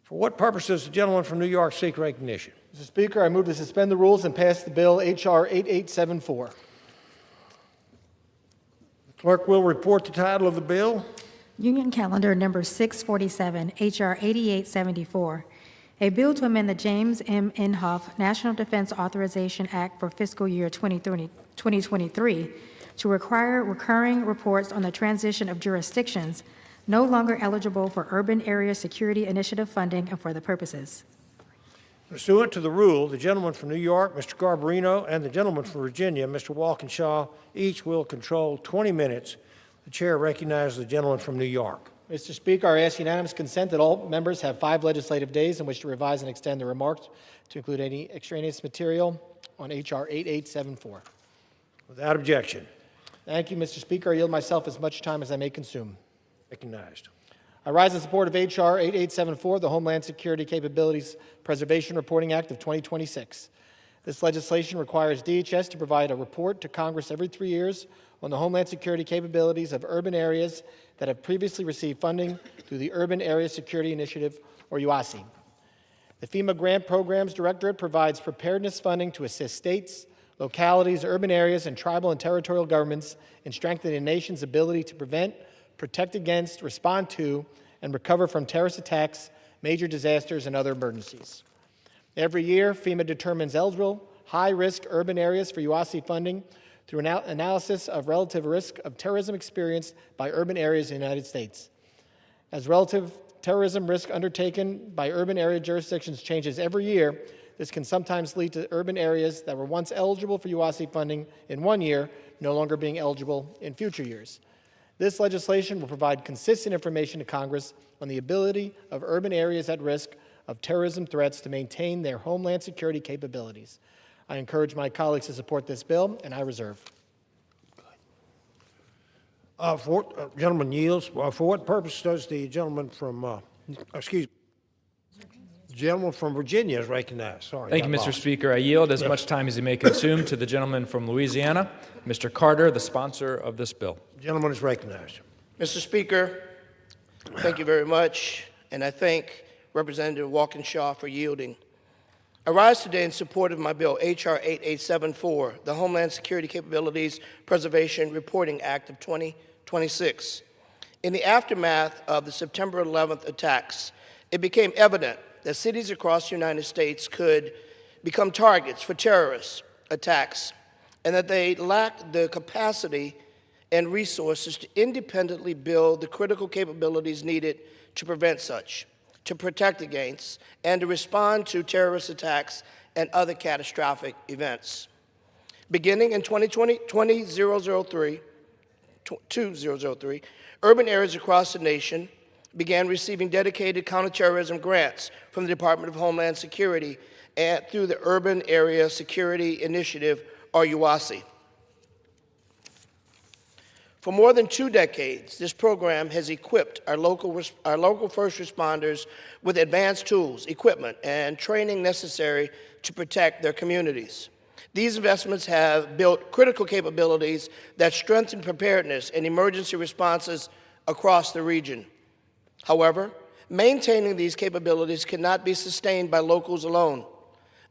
For what purpose does the gentleman from New York seek recognition? Mr. Speaker, I move to suspend the rules and pass the bill H.R. 8874. The clerk will report the title of the bill. Union Calendar Number 647, H.R. 8874, a bill to amend the James M. Inhofe National Defense Authorization Act for fiscal year 2023 to require recurring reports on the transition of jurisdictions no longer eligible for Urban Area Security Initiative funding and for the purposes. Pursuant to the rule, the gentleman from New York, Mr. Garbarino, and the gentleman from Virginia, Mr. Walkinshaw, each will control 20 minutes. The chair recognizes the gentleman from New York. Mr. Speaker, I ask unanimous consent that all members have 5 legislative days in which to revise and extend their remarks to include any extraneous material on H.R. 8874. Without objection. Thank you, Mr. Speaker. I yield myself as much time as I may consume. Recognized. I rise in support of H.R. 8874, the Homeland Security Capabilities Preservation Reporting Act of 2026. This legislation requires DHS to provide a report to Congress every 3 years on the Homeland Security capabilities of urban areas that have previously received funding through the Urban Area Security Initiative, or UASI. The FEMA Grant Programs Directorate provides preparedness funding to assist states, localities, urban areas, and tribal and territorial governments in strengthening the nation's ability to prevent, protect against, respond to, and recover from terrorist attacks, major disasters, and other emergencies. Every year, FEMA determines eligible, high-risk urban areas for UASI funding through an analysis of relative risk of terrorism experienced by urban areas in the United States. As relative terrorism risk undertaken by urban area jurisdictions changes every year, this can sometimes lead to urban areas that were once eligible for UASI funding in one year no longer being eligible in future years. This legislation will provide consistent information to Congress on the ability of urban areas at risk of terrorism threats to maintain their homeland security capabilities. I encourage my colleagues to support this bill, and I reserve. Gentleman yields. For what purpose does the gentleman from, gentleman from Virginia is recognized? Sorry. Thank you, Mr. Speaker. I yield as much time as he may consume to the gentleman from Louisiana, Mr. Carter, the sponsor of this bill. Gentleman is recognized. Mr. Speaker, thank you very much, and I thank Representative Walkinshaw for yielding. I rise today in support of my bill, H.R. 8874, the Homeland Security Capabilities Preservation Reporting Act of 2026. In the aftermath of the September 11th attacks, it became evident that cities across the United States could become targets for terrorist attacks and that they lacked the capacity and resources to independently build the critical capabilities needed to prevent such, to protect against, and to respond to terrorist attacks and other catastrophic events. Beginning in 2003, urban areas across the nation began receiving dedicated counterterrorism grants from the Department of Homeland Security and through the Urban Area Security Initiative, or UASI. For more than 2 decades, this program has equipped our local first responders with advanced tools, equipment, and training necessary to protect their communities. These investments have built critical capabilities that strengthen preparedness and emergency responses across the region. However, maintaining these capabilities cannot be sustained by locals alone.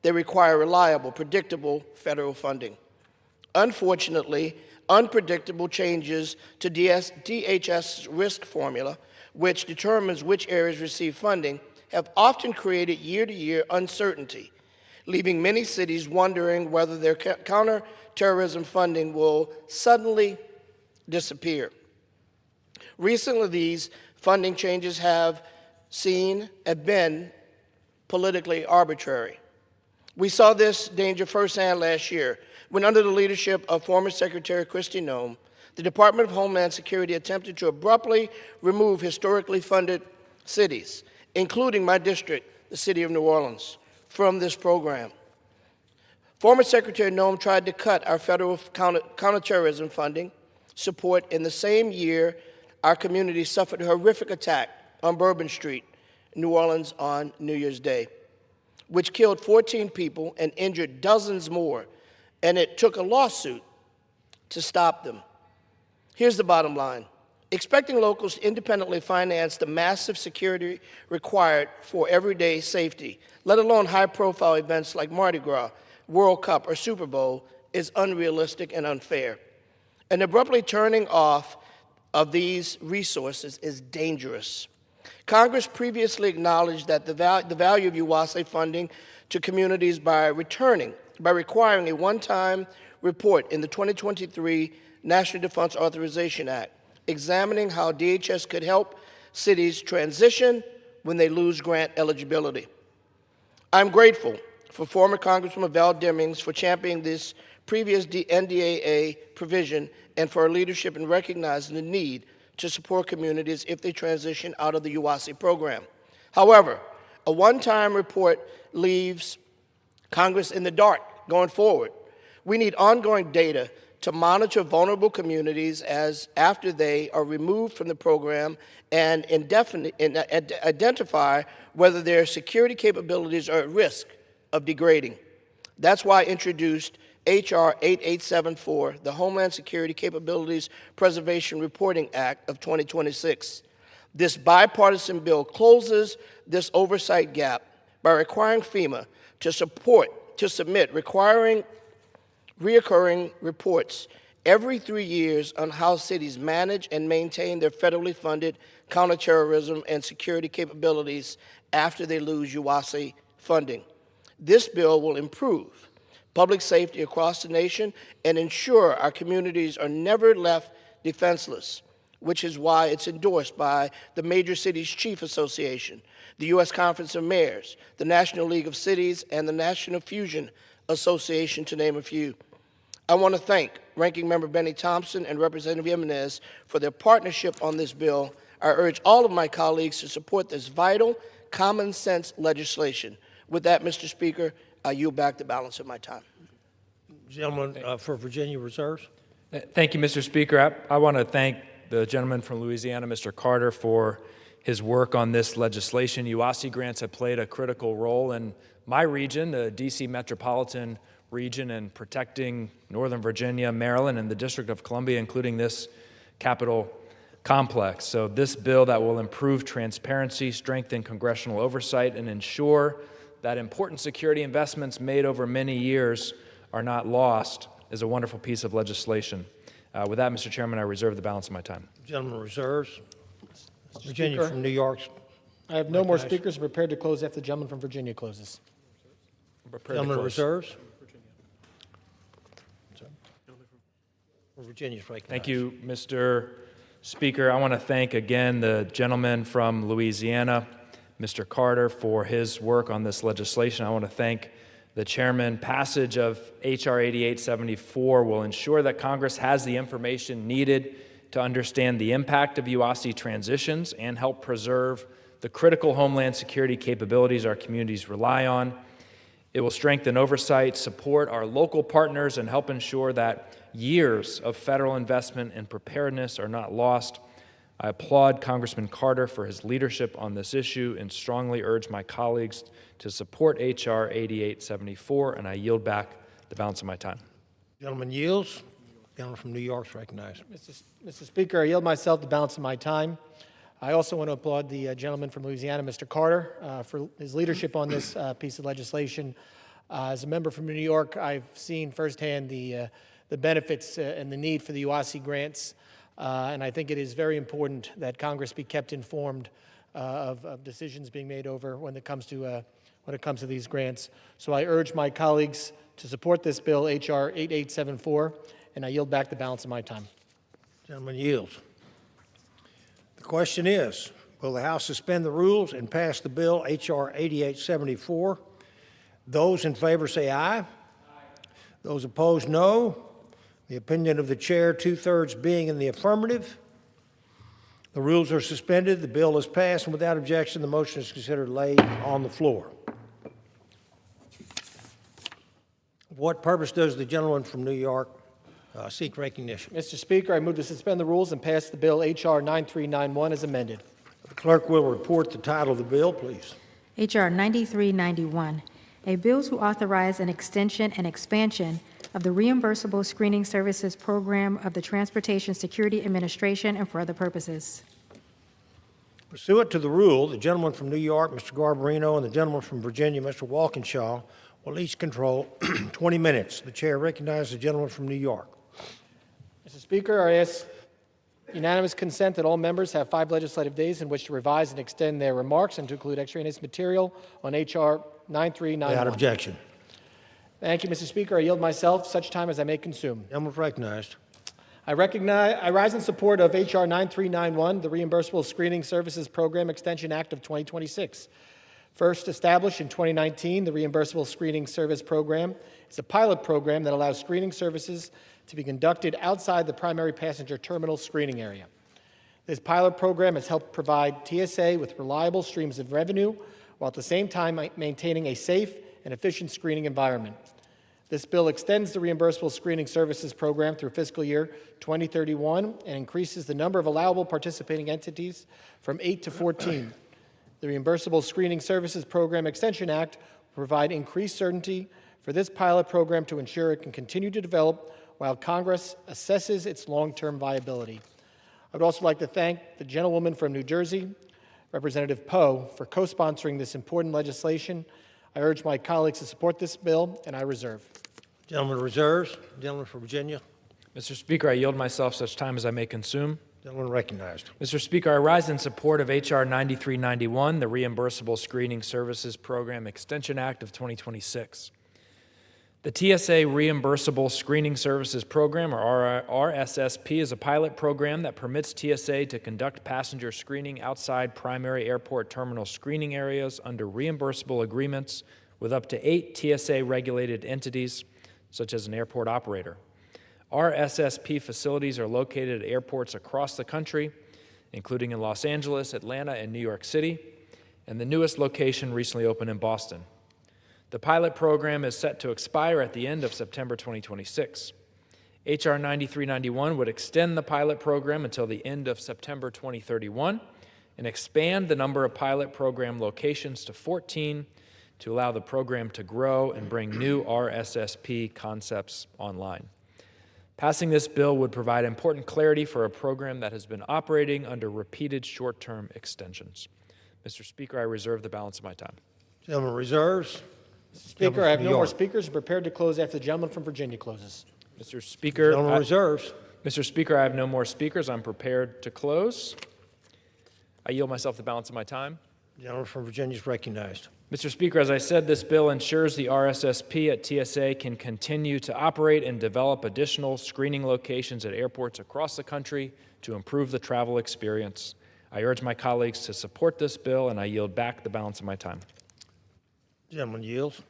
They require reliable, predictable federal funding. Unfortunately, unpredictable changes to DHS risk formula, which determines which areas receive funding, have often created year-to-year uncertainty, leaving many cities wondering whether their counterterrorism funding will suddenly disappear. Recently, these funding changes have been politically arbitrary. We saw this danger firsthand last year when, under the leadership of former Secretary Kristi Noem, the Department of Homeland Security attempted to abruptly remove historically funded cities, including my district, the city of New Orleans, from this program. Former Secretary Noem tried to cut our federal counterterrorism funding support in the same year our community suffered a horrific attack on Bourbon Street, New Orleans, on New Year's Day, which killed 14 people and injured dozens more, and it took a lawsuit to stop them. Here's the bottom line. Expecting locals to independently finance the massive security required for everyday safety, let alone high-profile events like Mardi Gras, World Cup, or Super Bowl, is unrealistic and unfair. And abruptly turning off of these resources is dangerous. Congress previously acknowledged that the value of UWASE funding to communities by requiring a one-time report in the 2023 National Defense Authorization Act, examining how DHS could help cities transition when they lose grant eligibility. I'm grateful for former Congressman Val Demings for championing this previous NDAA provision and for her leadership in recognizing the need to support communities if they transition out of the UWASE program. However, a one-time report leaves Congress in the dark going forward. We need ongoing data to monitor vulnerable communities after they are removed from the program and identify whether their security capabilities are at risk of degrading. That's why I introduced H.R. 8874, the Homeland Security Capabilities Preservation Reporting Act of 2026. This bipartisan bill closes this oversight gap by requiring FEMA to submit reoccurring reports every 3 years on how cities manage and maintain their federally funded counterterrorism and security capabilities after they lose UWASE funding. This bill will improve public safety across the nation and ensure our communities are never left defenseless, which is why it's endorsed by the Major Cities Chief Association, the U.S. Conference of Mayors, the National League of Cities, and the National Fusion Association, to name a few. I want to thank Ranking Member Benny Thompson and Representative Jimenez for their partnership on this bill. I urge all of my colleagues to support this vital, common-sense legislation. With that, Mr. Speaker, I yield back the balance of my time. Gentleman for Virginia Reserves. Thank you, Mr. Speaker. I want to thank the gentleman from Louisiana, Mr. Carter, for his work on this legislation. UWASE grants have played a critical role in my region, the D.C. metropolitan region, in protecting Northern Virginia, Maryland, and the District of Columbia, including this Capitol complex. So this bill that will improve transparency, strengthen congressional oversight, and ensure that important security investments made over many years are not lost is a wonderful piece of legislation. With that, Mr. Chairman, I reserve the balance of my time. Gentleman reserves. Virginia Speaker, from New York. I have no more speakers prepared to close after the gentleman from Virginia closes. Gentleman reserves. Virginia's recognized. Thank you, Mr. Speaker. I want to thank again the gentleman from Louisiana, Mr. Carter, for his work on this legislation. I want to thank the chairman. Passage of H.R. 8874 will ensure that Congress has the information needed to understand the impact of UWASE transitions and help preserve the critical homeland security capabilities our communities rely on. It will strengthen oversight, support our local partners, and help ensure that years of federal investment and preparedness are not lost. I applaud Congressman Carter for his leadership on this issue and strongly urge my colleagues to support H.R. 8874, and I yield back the balance of my time. Gentleman yields. Gentleman from New York is recognized. Mr. Speaker, I yield myself the balance of my time. I also want to applaud the gentleman from Louisiana, Mr. Carter, for his leadership on this piece of legislation. As a member from New York, I've seen firsthand the benefits and the need for the UWASE grants, and I think it is very important that Congress be kept informed of decisions being made over when it comes to these grants. So I urge my colleagues to support this bill, H.R. 8874, and I yield back the balance of my time. Gentleman yields. The question is, will the House suspend the rules and pass the bill H.R. 8874? Those in favor say aye. Aye. Those opposed, no. The opinion of the chair, 2/3 being in the affirmative. The rules are suspended. The bill is passed, and without objection, the motion is considered laid on the floor. For what purpose does the gentleman from New York seek recognition? Mr. Speaker, I move to suspend the rules and pass the bill H.R. 9391 as amended. The clerk will report the title of the bill, please. H.R. 9391, a bill to authorize an extension and expansion of the Reimbursable Screening Services Program of the Transportation Security Administration and for other purposes. Pursuant to the rule, the gentleman from New York, Mr. Garbarino, and the gentleman from Virginia, Mr. Walkinshaw, will each control 20 minutes. The chair recognizes the gentleman from New York. Mr. Speaker, I ask unanimous consent that all members have 5 legislative days in which to revise and extend their remarks and to include extraneous material on H.R. 9391. Without objection. Thank you, Mr. Speaker. I yield myself such time as I may consume. Gentleman recognized. I rise in support of H.R. 9391, the Reimbursable Screening Services Program Extension Act of 2026. First established in 2019, the Reimbursable Screening Service Program is a pilot program that allows screening services to be conducted outside the primary passenger terminal screening area. This pilot program has helped provide TSA with reliable streams of revenue while at the same time maintaining a safe and efficient screening environment. This bill extends the Reimbursable Screening Services Program through fiscal year 2031 and increases the number of allowable participating entities from 8 to 14. The Reimbursable Screening Services Program Extension Act will provide increased certainty for this pilot program to ensure it can continue to develop while Congress assesses its long-term viability. I would also like to thank the gentlewoman from New Jersey, Representative Poe, for co-sponsoring this important legislation. I urge my colleagues to support this bill, and I reserve. Gentleman reserves. Gentleman from Virginia. Mr. Speaker, I yield myself such time as I may consume. Gentleman recognized. Mr. Speaker, I rise in support of H.R. 9391, the Reimbursable Screening Services Program Extension Act of 2026. The TSA Reimbursable Screening Services Program, or RSSP, is a pilot program that permits TSA to conduct passenger screening outside primary airport terminal screening areas under reimbursable agreements with up to 8 TSA-regulated entities, such as an airport operator. RSSP facilities are located at airports across the country, including in Los Angeles, Atlanta, and New York City, and the newest location recently opened in Boston. The pilot program is set to expire at the end of September 2026. H.R. 9391 would extend the pilot program until the end of September 2031 and expand the number of pilot program locations to 14 to allow the program to grow and bring new RSSP concepts online. Passing this bill would provide important clarity for a program that has been operating under repeated short-term extensions. Mr. Speaker, I reserve the balance of my time. Gentleman reserves. Speaker, I have no more speakers. Prepared to close after the gentleman from Virginia closes. Mr. Speaker, Gentleman reserves. Mr. Speaker, I have no more speakers. I'm prepared to close. I yield myself the balance of my time. Gentleman from Virginia is recognized. Mr. Speaker, as I said, this bill ensures the RSSP at TSA can continue to operate and develop additional screening locations at airports across the country to improve the travel experience. I urge my colleagues to support this bill, and I yield back the balance of my time. Gentleman yields.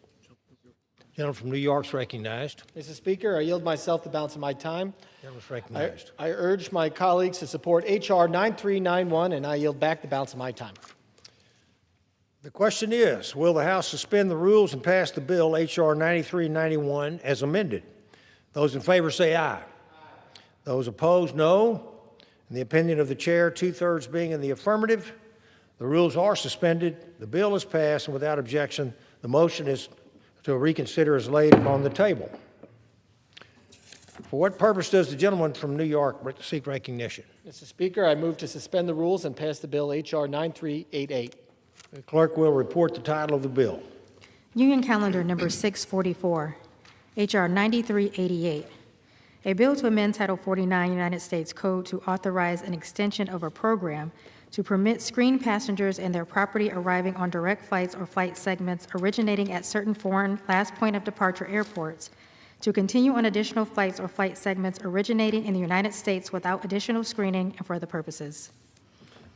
Gentleman from New York is recognized. Mr. Speaker, I yield myself the balance of my time. Gentleman is recognized. I urge my colleagues to support H.R. 9391, and I yield back the balance of my time. The question is, will the House suspend the rules and pass the bill H.R. 9391 as amended? Those in favor say aye. Aye. Those opposed, no. In the opinion of the chair, 2/3 being in the affirmative, the rules are suspended, the bill is passed, and without objection, the motion is to reconsider is laid upon the table. For what purpose does the gentleman from New York seek recognition? Mr. Speaker, I move to suspend the rules and pass the bill H.R. 9388. The clerk will report the title of the bill. Union Calendar Number 644, H.R. 9388, a bill to amend Title 49 United States Code to authorize an extension of a program to permit screened passengers and their property arriving on direct flights or flight segments originating at certain foreign last point of departure airports to continue on additional flights or flight segments originating in the United States without additional screening and for other purposes.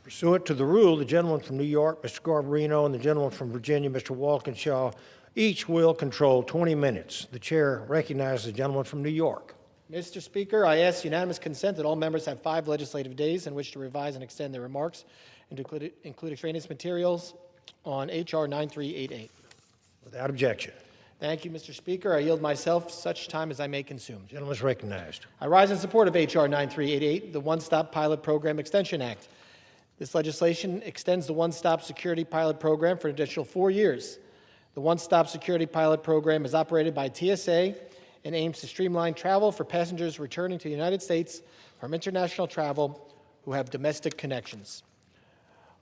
Pursuant to the rule, the gentleman from New York, Mr. Garbarino, and the gentleman from Virginia, Mr. Walkinshaw, each will control 20 minutes. The chair recognizes the gentleman from New York. Mr. Speaker, I ask unanimous consent that all members have 5 legislative days in which to revise and extend their remarks and to include extraneous materials on H.R. 9388. Without objection. Thank you, Mr. Speaker. I yield myself such time as I may consume. The gentleman is recognized. I rise in support of H.R. 9388, the One-Stop Pilot Program Extension Act. This legislation extends the One-Stop Security Pilot Program for an additional 4 years. The One-Stop Security Pilot Program is operated by TSA and aims to streamline travel for passengers returning to the United States from international travel who have domestic connections.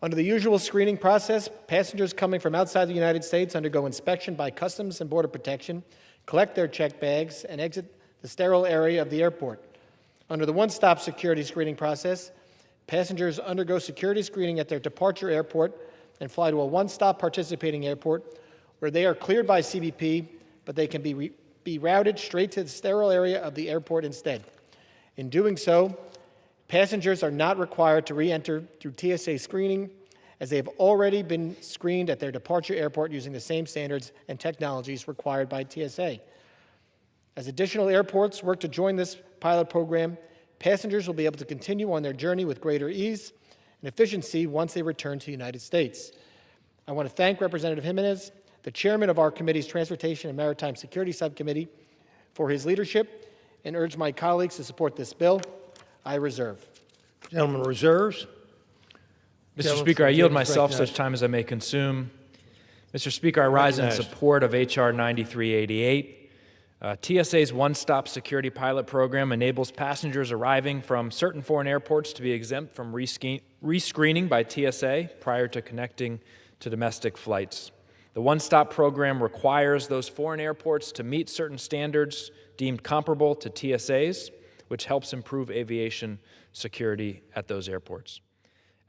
Under the usual screening process, passengers coming from outside the United States undergo inspection by Customs and Border Protection, collect their checked bags, and exit the sterile area of the airport. Under the one-stop security screening process, passengers undergo security screening at their departure airport and fly to a one-stop participating airport where they are cleared by CBP, but they can be routed straight to the sterile area of the airport instead. In doing so, passengers are not required to re-enter through TSA screening, as they have already been screened at their departure airport using the same standards and technologies required by TSA. As additional airports work to join this pilot program, passengers will be able to continue on their journey with greater ease and efficiency once they return to the United States. I want to thank Representative Jimenez, the chairman of our committee's Transportation and Maritime Security Subcommittee, for his leadership and urge my colleagues to support this bill. I reserve. Gentleman reserves. Mr. Speaker, I yield myself such time as I may consume. Mr. Speaker, I rise in support of H.R. 9388. TSA's one-stop security pilot program enables passengers arriving from certain foreign airports to be exempt from rescreening by TSA prior to connecting to domestic flights. The one-stop program requires those foreign airports to meet certain standards deemed comparable to TSA's, which helps improve aviation security at those airports.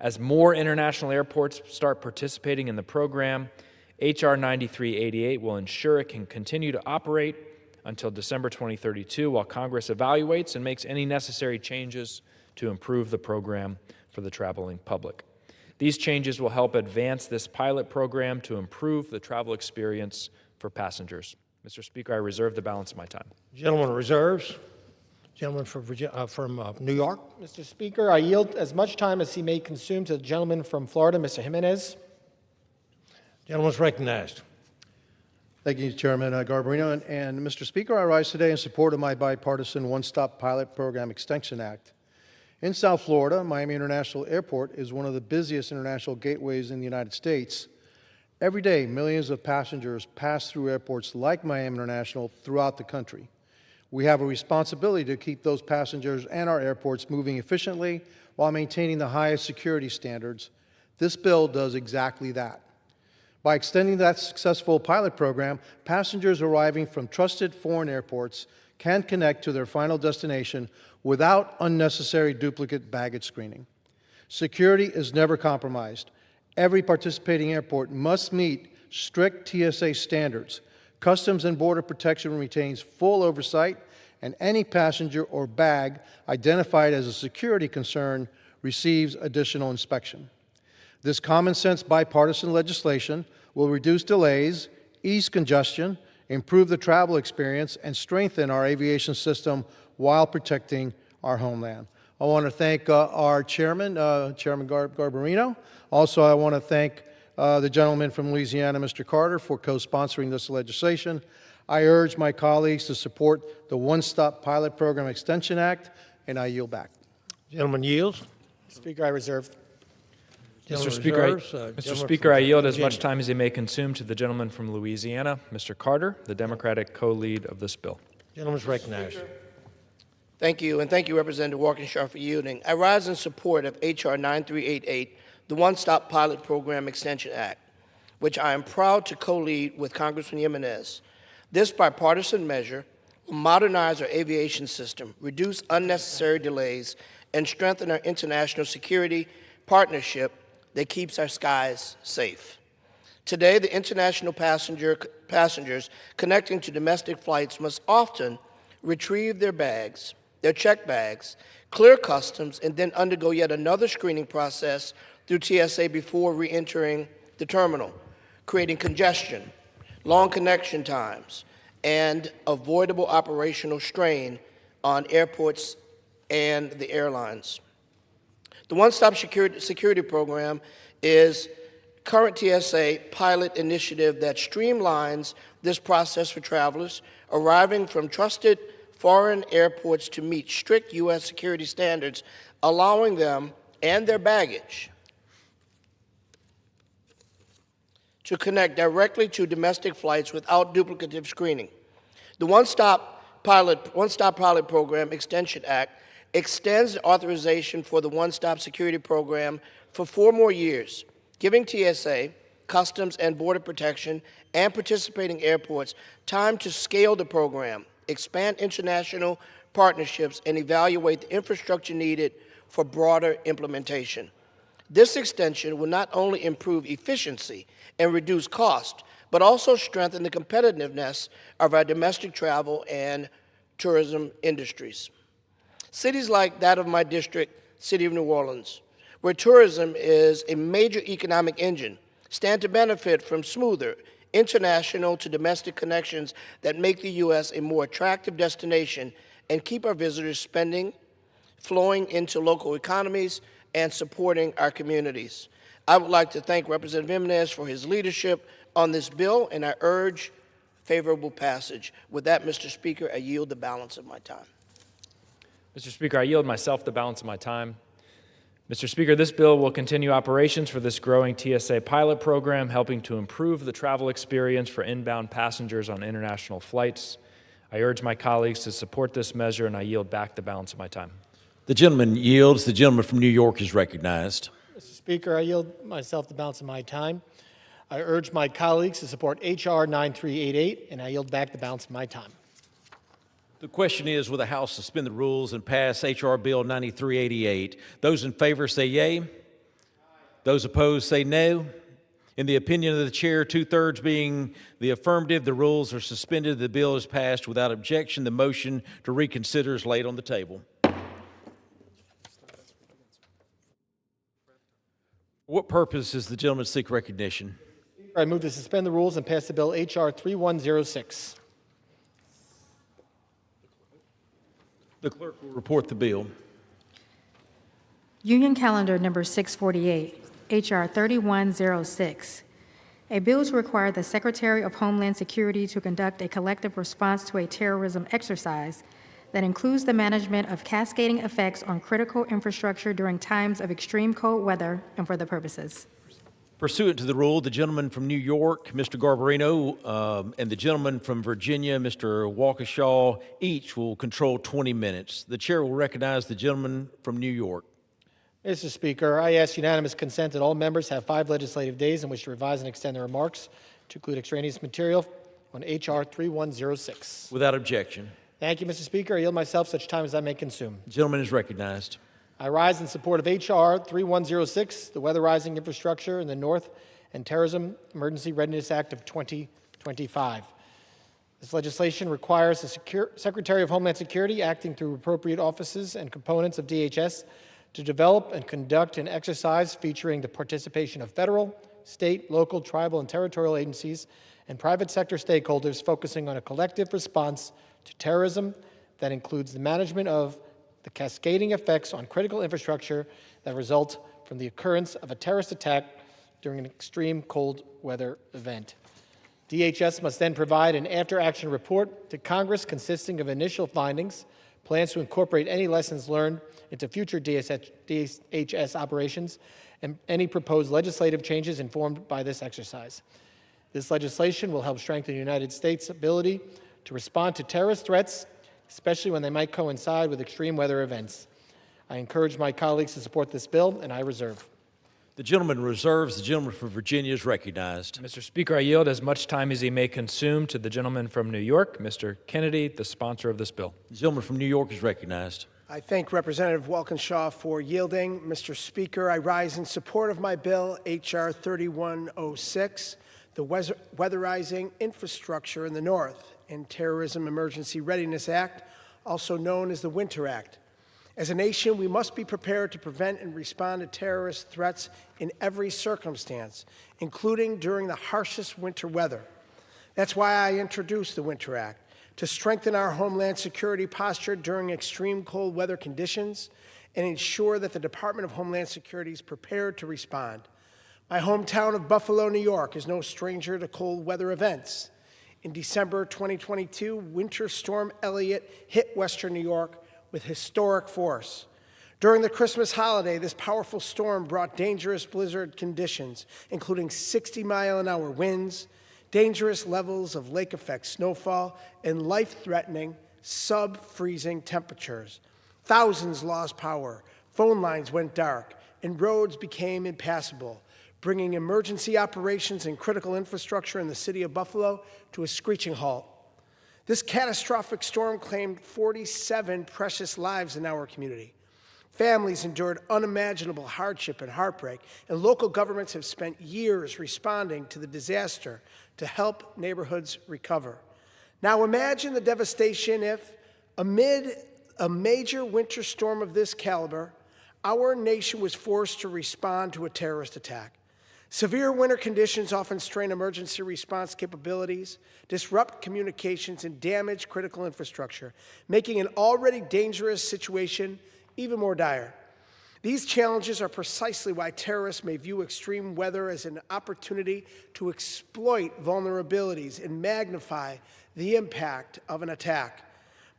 As more international airports start participating in the program, H.R. 9388 will ensure it can continue to operate until December 2032 while Congress evaluates and makes any necessary changes to improve the program for the traveling public. These changes will help advance this pilot program to improve the travel experience for passengers. Mr. Speaker, I reserve the balance of my time. Gentleman reserves. Gentleman from New York. Mr. Speaker, I yield as much time as he may consume to the gentleman from Florida, Mr. Jimenez. Gentleman is recognized. Thank you, Chairman Garbarino. And Mr. Speaker, I rise today in support of my bipartisan One-Stop Pilot Program Extension Act. In South Florida, Miami International Airport is one of the busiest international gateways in the United States. Every day, millions of passengers pass through airports like Miami International throughout the country. We have a responsibility to keep those passengers and our airports moving efficiently while maintaining the highest security standards. This bill does exactly that. By extending that successful pilot program, passengers arriving from trusted foreign airports can connect to their final destination without unnecessary duplicate baggage screening. Security is never compromised. Every participating airport must meet strict TSA standards. Customs and Border Protection retains full oversight, and any passenger or bag identified as a security concern receives additional inspection. This common-sense bipartisan legislation will reduce delays, ease congestion, improve the travel experience, and strengthen our aviation system while protecting our homeland. I want to thank our chairman, Chairman Garbarino. Also, I want to thank the gentleman from Louisiana, Mr. Carter, for co-sponsoring this legislation. I urge my colleagues to support the One-Stop Pilot Program Extension Act, and I yield back. Gentleman yields. Speaker, I reserve. Mr. Speaker, I yield as much time as he may consume to the gentleman from Louisiana, Mr. Carter, the Democratic co-lead of this bill. Gentleman is recognized. Thank you, and thank you, Representative Walkinshaw, for yielding. I rise in support of H.R. 9388, the One-Stop Pilot Program Extension Act, which I am proud to co-lead with Congressman Jimenez. This bipartisan measure will modernize our aviation system, reduce unnecessary delays, and strengthen our international security, partnership that keeps our skies safe. Today, the international passengers connecting to domestic flights must often retrieve their checked bags, clear customs, and then undergo yet another screening process through TSA before re-entering the terminal, creating congestion, long connection times, and avoidable operational strain on airports and the airlines. The One-Stop Security Program is current TSA pilot initiative that streamlines this process for travelers arriving from trusted foreign airports to meet strict U.S. security standards, allowing them and their baggage to connect directly to domestic flights without duplicative screening. The One-Stop Pilot Program Extension Act extends the authorization for the One-Stop Security Program for 4 more years, giving TSA, Customs and Border Protection, and participating airports time to scale the program, expand international partnerships, and evaluate the infrastructure needed for broader implementation. This extension will not only improve efficiency and reduce cost, but also strengthen the competitiveness of our domestic travel and tourism industries. Cities like that of my district, City of New Orleans, where tourism is a major economic engine, stand to benefit from smoother international to domestic connections that make the U.S. a more attractive destination and keep our visitors spending, flowing into local economies, and supporting our communities. I would like to thank Representative Jimenez for his leadership on this bill, and I urge favorable passage. With that, Mr. Speaker, I yield the balance of my time. Mr. Speaker, I yield myself the balance of my time. Mr. Speaker, this bill will continue operations for this growing TSA pilot program, helping to improve the travel experience for inbound passengers on international flights. I urge my colleagues to support this measure, and I yield back the balance of my time. The gentleman yields. The gentleman from New York is recognized. Mr. Speaker, I yield myself the balance of my time. I urge my colleagues to support H.R. 9388, and I yield back the balance of my time. The question is, will the House suspend the rules and pass H.R. Bill 9388? Those in favor say yea. Those opposed say no. In the opinion of the chair, 2/3 being the affirmative, the rules are suspended. The bill is passed without objection. The motion to reconsider is laid on the table. For what purpose does the gentleman seek recognition? I move to suspend the rules and pass the bill H.R. 3106. The clerk will report the bill. Union Calendar Number 648, H.R. 3106, a bill to require the Secretary of Homeland Security to conduct a collective response to a terrorism exercise that includes the management of cascading effects on critical infrastructure during times of extreme cold weather and for the purposes. Pursuant to the rule, the gentleman from New York, Mr. Garbarino, and the gentleman from Virginia, Mr. Waukesha, each will control 20 minutes. The chair will recognize the gentleman from New York. Mr. Speaker, I ask unanimous consent that all members have 5 legislative days in which to revise and extend their remarks to include extraneous material on H.R. 3106. Without objection. Thank you, Mr. Speaker. I yield myself such time as I may consume. The gentleman is recognized. I rise in support of H.R. 3106, the Weatherizing Infrastructure in the North and Terrorism Emergency Readiness Act of 2025. This legislation requires the Secretary of Homeland Security, acting through appropriate offices and components of DHS, to develop and conduct an exercise featuring the participation of federal, state, local, tribal, and territorial agencies and private sector stakeholders focusing on a collective response to terrorism that includes the management of the cascading effects on critical infrastructure that result from the occurrence of a terrorist attack during an extreme cold weather event. DHS must then provide an after-action report to Congress consisting of initial findings, plans to incorporate any lessons learned into future DHS operations, and any proposed legislative changes informed by this exercise. This legislation will help strengthen the United States' ability to respond to terrorist threats, especially when they might coincide with extreme weather events. I encourage my colleagues to support this bill, and I reserve. The gentleman reserves. The gentleman from Virginia is recognized. Mr. Speaker, I yield as much time as he may consume to the gentleman from New York, Mr. Kennedy, the sponsor of this bill. The gentleman from New York is recognized. I thank Representative Walkinshaw for yielding. Mr. Speaker, I rise in support of my bill, H.R. 3106, the Weatherizing Infrastructure in the North and Terrorism Emergency Readiness Act, also known as the Winter Act. As a nation, we must be prepared to prevent and respond to terrorist threats in every circumstance, including during the harshest winter weather. That's why I introduced the Winter Act, to strengthen our homeland security posture during extreme cold weather conditions and ensure that the Department of Homeland Security is prepared to respond. My hometown of Buffalo, New York is no stranger to cold weather events. In December 2022, Winter Storm Elliott hit Western New York with historic force. During the Christmas holiday, this powerful storm brought dangerous blizzard conditions, including 60-mile-an-hour winds, dangerous levels of lake effect snowfall, and life-threatening sub-freezing temperatures. Thousands lost power, phone lines went dark, and roads became impassable, bringing emergency operations and critical infrastructure in the city of Buffalo to a screeching halt. This catastrophic storm claimed 47 precious lives in our community. Families endured unimaginable hardship and heartbreak, and local governments have spent years responding to the disaster to help neighborhoods recover. Now imagine the devastation if, amid a major winter storm of this caliber, our nation was forced to respond to a terrorist attack. Severe winter conditions often strain emergency response capabilities, disrupt communications, and damage critical infrastructure, making an already dangerous situation even more dire. These challenges are precisely why terrorists may view extreme weather as an opportunity to exploit vulnerabilities and magnify the impact of an attack.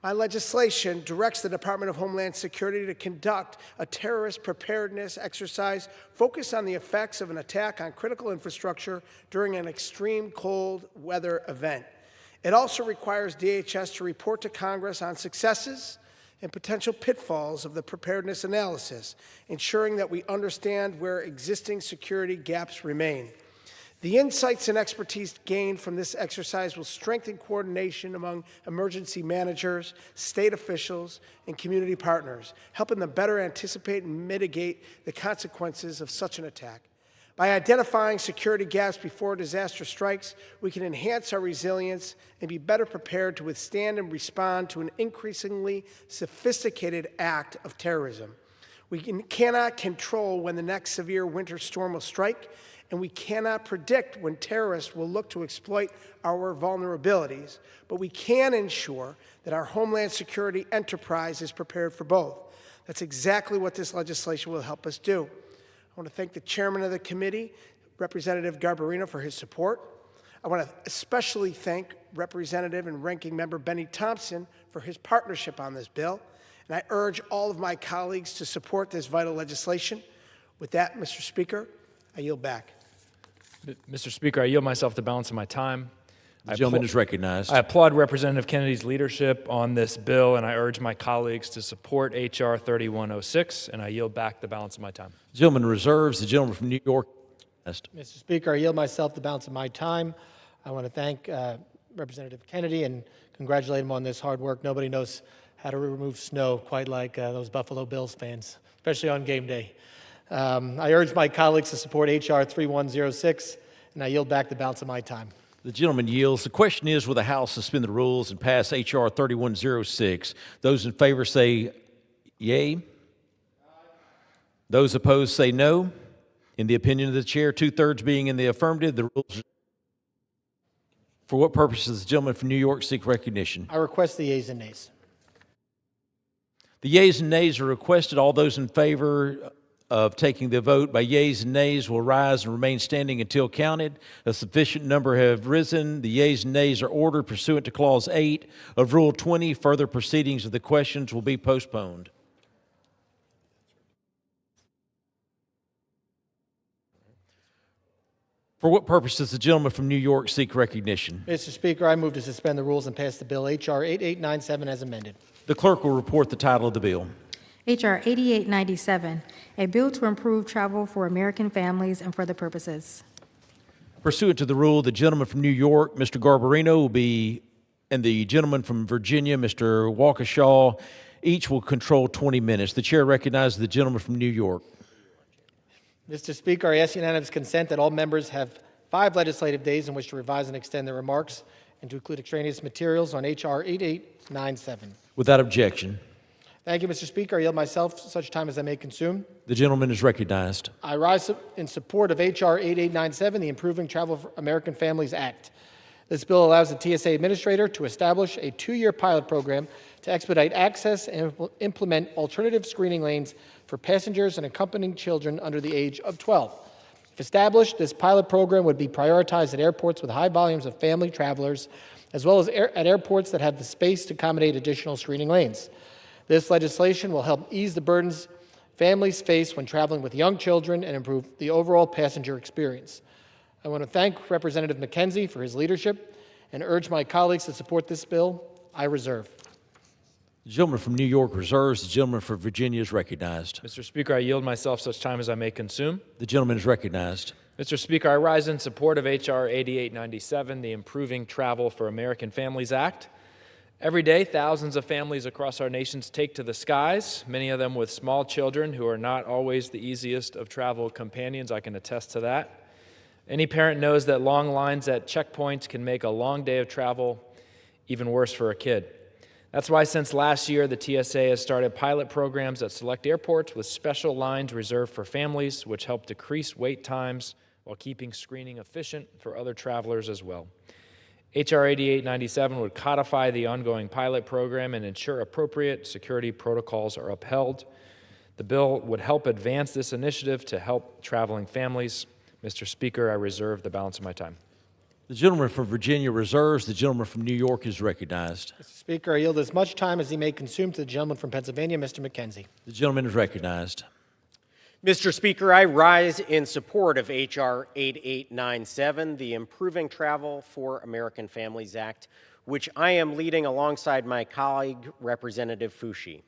My legislation directs the Department of Homeland Security to conduct a terrorist preparedness exercise focused on the effects of an attack on critical infrastructure during an extreme cold weather event. It also requires DHS to report to Congress on successes and potential pitfalls of the preparedness analysis, ensuring that we understand where existing security gaps remain. The insights and expertise gained from this exercise will strengthen coordination among emergency managers, state officials, and community partners, helping them better anticipate and mitigate the consequences of such an attack. By identifying security gaps before disaster strikes, we can enhance our resilience and be better prepared to withstand and respond to an increasingly sophisticated act of terrorism. We cannot control when the next severe winter storm will strike, and we cannot predict when terrorists will look to exploit our vulnerabilities, but we can ensure that our Homeland Security enterprise is prepared for both. That's exactly what this legislation will help us do. I want to thank the chairman of the committee, Representative Garbarino, for his support. I want to especially thank Representative and Ranking Member Benny Thompson for his partnership on this bill. And I urge all of my colleagues to support this vital legislation. With that, Mr. Speaker, I yield back. Mr. Speaker, I yield myself the balance of my time. The gentleman is recognized. I applaud Representative Kennedy's leadership on this bill, and I urge my colleagues to support H.R. 3106, and I yield back the balance of my time. The gentleman reserves. The gentleman from New York. Mr. Speaker, I yield myself the balance of my time. I want to thank Representative Kennedy and congratulate him on this hard work. Nobody knows how to remove snow quite like those Buffalo Bills fans, especially on game day. I urge my colleagues to support H.R. 3106, and I yield back the balance of my time. The gentleman yields. The question is, will the House suspend the rules and pass H.R. 3106? Those in favor say yea. Those opposed say no. In the opinion of the chair, two-thirds being in the affirmative, the rules. For what purpose does the gentleman from New York seek recognition? I request the yeas and nays. The yeas and nays are requested. All those in favor of taking the vote by yeas and nays will rise and remain standing until counted. A sufficient number have risen. The yeas and nays are ordered pursuant to Clause 8 of Rule 20. Further proceedings of the questions will be postponed. For what purpose does the gentleman from New York seek recognition? Mr. Speaker, I move to suspend the rules and pass the bill H.R. 8897 as amended. The clerk will report the title of the bill. H.R. 8897, a bill to improve travel for American families and for other purposes. Pursuant to the rule, the gentleman from New York, Mr. Garbarino, will be, and the gentleman from Virginia, Mr. Walkinshaw, Each will control 20 minutes. The chair recognizes the gentleman from New York. Mr. Speaker, I ask unanimous consent that all members have 5 legislative days in which to revise and extend their remarks and to include extraneous materials on H.R. 8897. Without objection. Thank you, Mr. Speaker. I yield myself such time as I may consume. The gentleman is recognized. I rise in support of H.R. 8897, the Improving Travel for American Families Act. This bill allows the TSA administrator to establish a 2-year pilot program to expedite access and implement alternative screening lanes for passengers and accompanying children under the age of 12. If established, this pilot program would be prioritized at airports with high volumes of family travelers, as well as at airports that have the space to accommodate additional screening lanes. This legislation will help ease the burdens families face when traveling with young children and improve the overall passenger experience. I want to thank Representative McKenzie for his leadership and urge my colleagues to support this bill. I reserve. The gentleman from New York reserves. The gentleman from Virginia is recognized. Mr. Speaker, I yield myself such time as I may consume. The gentleman is recognized. Mr. Speaker, I rise in support of H.R. 8897, the Improving Travel for American Families Act. Every day, thousands of families across our nations take to the skies, many of them with small children who are not always the easiest of travel companions. I can attest to that. Any parent knows that long lines at checkpoints can make a long day of travel even worse for a kid. That's why since last year, the TSA has started pilot programs at select airports with special lines reserved for families, which help decrease wait times while keeping screening efficient for other travelers as well. H.R. 8897 would codify the ongoing pilot program and ensure appropriate security protocols are upheld. The bill would help advance this initiative to help traveling families. Mr. Speaker, I reserve the balance of my time. The gentleman from Virginia reserves. The gentleman from New York is recognized. Mr. Speaker, I yield as much time as he may consume to the gentleman from Pennsylvania, Mr. McKenzie. The gentleman is recognized. Mr. Speaker, I rise in support of H.R. 8897, the Improving Travel for American Families Act, which I am leading alongside my colleague, Representative Fushi.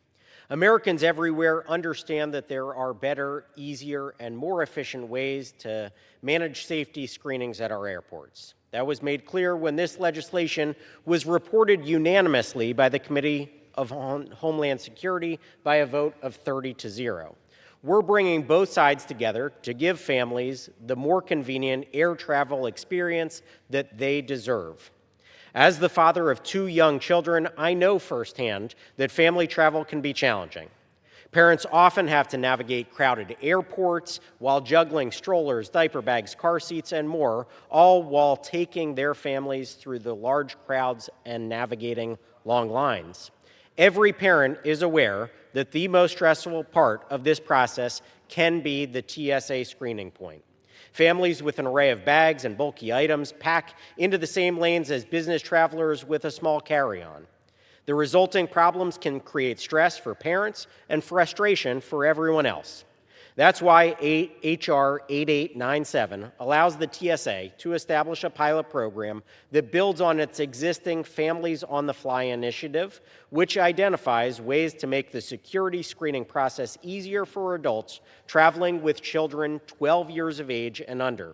Americans everywhere understand that there are better, easier, and more efficient ways to manage safety screenings at our airports. That was made clear when this legislation was reported unanimously by the Committee of Homeland Security by a vote of 30-0. We're bringing both sides together to give families the more convenient air travel experience that they deserve. As the father of 2 young children, I know firsthand that family travel can be challenging. Parents often have to navigate crowded airports while juggling strollers, diaper bags, car seats, and more, all while taking their families through the large crowds and navigating long lines. Every parent is aware that the most stressful part of this process can be the TSA screening point. Families with an array of bags and bulky items pack into the same lanes as business travelers with a small carry-on. The resulting problems can create stress for parents and frustration for everyone else. That's why H.R. 8897 allows the TSA to establish a pilot program that builds on its existing Families on the Fly initiative, which identifies ways to make the security screening process easier for adults traveling with children 12 years of age and under.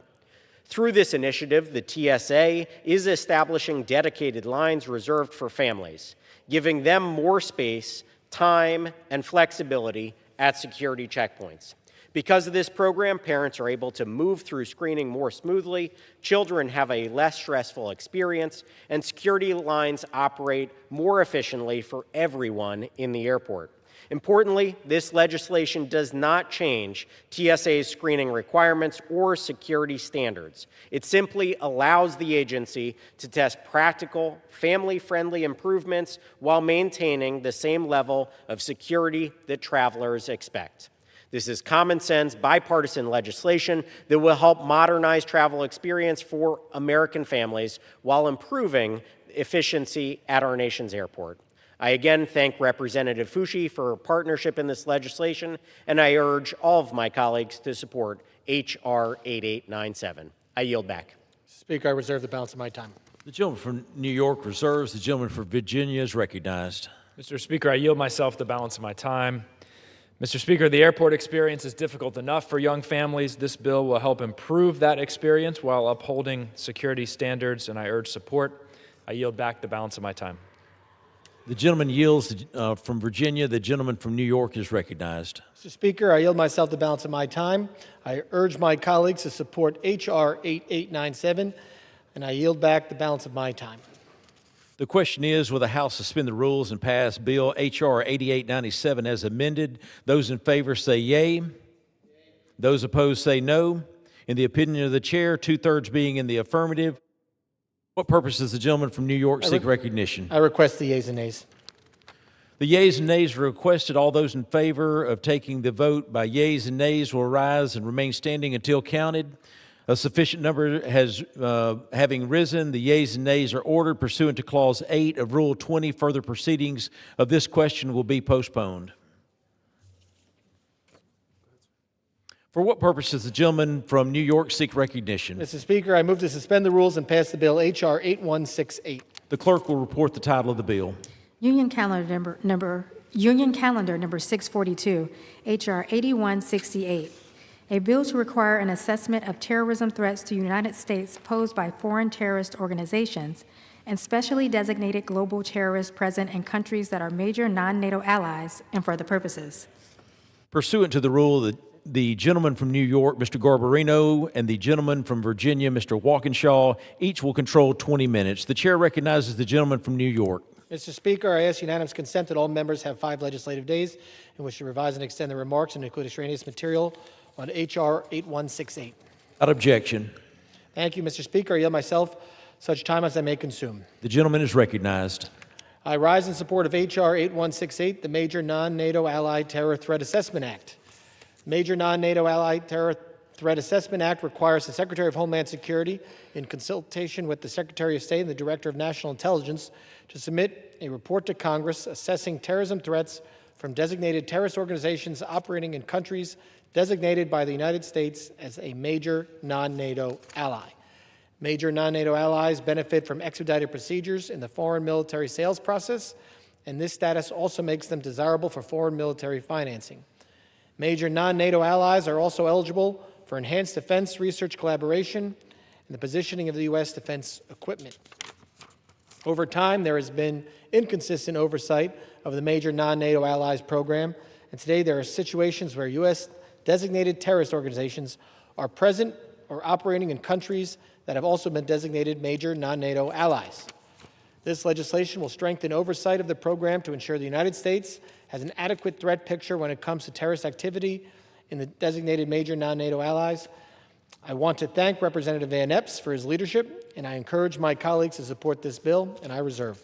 Through this initiative, the TSA is establishing dedicated lines reserved for families, giving them more space, time, and flexibility at security checkpoints. Because of this program, parents are able to move through screening more smoothly, children have a less stressful experience, and security lines operate more efficiently for everyone in the airport. Importantly, this legislation does not change TSA's screening requirements or security standards. It simply allows the agency to test practical, family-friendly improvements while maintaining the same level of security that travelers expect. This is common sense, bipartisan legislation that will help modernize travel experience for American families while improving efficiency at our nation's airport. I again thank Representative Fushi for her partnership in this legislation, and I urge all of my colleagues to support H.R. 8897. I yield back. Speaker, I reserve the balance of my time. The gentleman from New York reserves. The gentleman from Virginia is recognized. Mr. Speaker, I yield myself the balance of my time. Mr. Speaker, the airport experience is difficult enough for young families. This bill will help improve that experience while upholding security standards, and I urge support. I yield back the balance of my time. The gentleman yields from Virginia. The gentleman from New York is recognized. Mr. Speaker, I yield myself the balance of my time. I urge my colleagues to support H.R. 8897, and I yield back the balance of my time. The question is, will the House suspend the rules and pass Bill H.R. 8897 as amended? Those in favor say yea. Those opposed say no. In the opinion of the chair, 2/3 being in the affirmative. What purpose does the gentleman from New York seek recognition? I request the yeas and nays. The yeas and nays are requested. All those in favor of taking the vote by yeas and nays will rise and remain standing until counted. A sufficient number has having risen. The yeas and nays are ordered pursuant to Clause 8 of Rule 20. Further proceedings of this question will be postponed. For what purpose does the gentleman from New York seek recognition? Mr. Speaker, I move to suspend the rules and pass the bill H.R. 8168. The clerk will report the title of the bill. Union Calendar number 642, H.R. 8168. A bill to require an assessment of terrorism threats to the United States posed by foreign terrorist organizations and specially designated global terrorists present in countries that are major non-NATO allies and for other purposes. Pursuant to the rule, the gentleman from New York, Mr. Garbarino, and the gentleman from Virginia, Mr. Walkinshaw, each will control 20 minutes. The chair recognizes the gentleman from New York. Mr. Speaker, I ask unanimous consent that all members have 5 legislative days in which to revise and extend their remarks and include extraneous material on H.R. 8168. Without objection. Thank you, Mr. Speaker. I yield myself such time as I may consume. The gentleman is recognized. I rise in support of H.R. 8168, the Major Non-NATO Allied Terror Threat Assessment Act. Major Non-NATO Allied Terror Threat Assessment Act requires the Secretary of Homeland Security, in consultation with the Secretary of State and the Director of National Intelligence, to submit a report to Congress assessing terrorism threats from designated terrorist organizations operating in countries designated by the United States as a major non-NATO ally. Major non-NATO allies benefit from expedited procedures in the foreign military sales process, and this status also makes them desirable for foreign military financing. Major non-NATO allies are also eligible for enhanced defense research collaboration and the positioning of the U.S. defense equipment. Over time, there has been inconsistent oversight of the major non-NATO allies program, and today there are situations where U.S. designated terrorist organizations are present or operating in countries that have also been designated major non-NATO allies. This legislation will strengthen oversight of the program to ensure the United States has an adequate threat picture when it comes to terrorist activity in the designated major non-NATO allies. I want to thank Representative Van Epps for his leadership, and I encourage my colleagues to support this bill, and I reserve.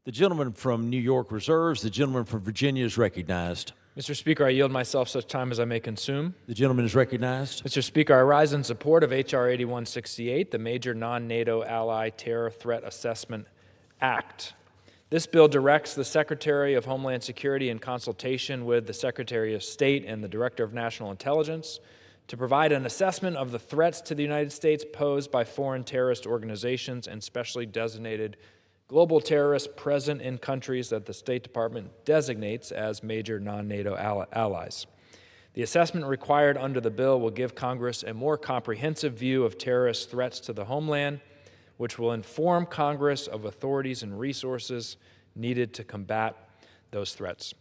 The gentleman from New York reserves. The gentleman from Virginia is recognized. Mr. Speaker, I yield myself such time as I may consume. The gentleman is recognized. Mr. Speaker, I rise in support of H.R. 8168, the Major Non-NATO Ally Terror Threat Assessment Act. This bill directs the Secretary of Homeland Security, in consultation with the Secretary of State and the Director of National Intelligence, to provide an assessment of the threats to the United States posed by foreign terrorist organizations and specially designated global terrorists present in countries that the State Department designates as major non-NATO allies. The assessment required under the bill will give Congress a more comprehensive view of terrorist threats to the homeland, which will inform Congress of authorities and resources needed to combat those threats.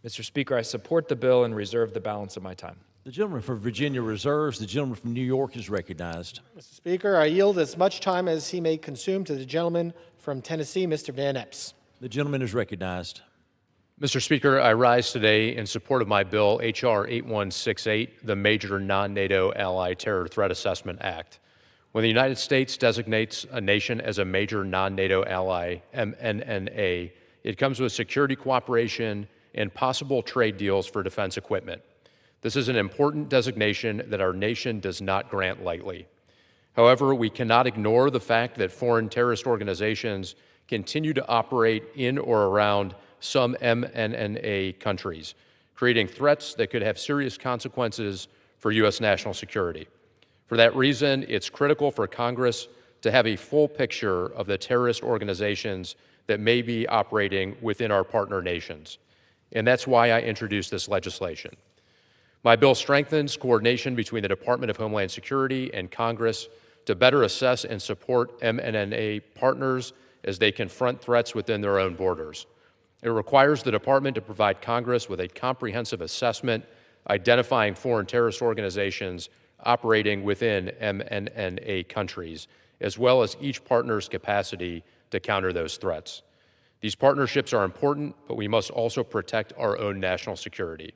Mr. Speaker, I support the bill and reserve the balance of my time. The gentleman from Virginia reserves. The gentleman from New York is recognized. Mr. Speaker, I yield as much time as he may consume to the gentleman from Tennessee, Mr. Van Epps. The gentleman is recognized. Mr. Speaker, I rise today in support of my bill, H.R. 8168, the Major Non-NATO Ally Terror Threat Assessment Act. When the United States designates a nation as a major non-NATO ally, MNNA, it comes with security cooperation and possible trade deals for defense equipment. This is an important designation that our nation does not grant lightly. However, we cannot ignore the fact that foreign terrorist organizations continue to operate in or around some MNNA countries, creating threats that could have serious consequences for U.S. national security. For that reason, it's critical for Congress to have a full picture of the terrorist organizations that may be operating within our partner nations. And that's why I introduced this legislation. My bill strengthens coordination between the Department of Homeland Security and Congress to better assess and support MNNA partners as they confront threats within their own borders. It requires the Department to provide Congress with a comprehensive assessment identifying foreign terrorist organizations operating within MNNA countries, as well as each partner's capacity to counter those threats. These partnerships are important, but we must also protect our own national security.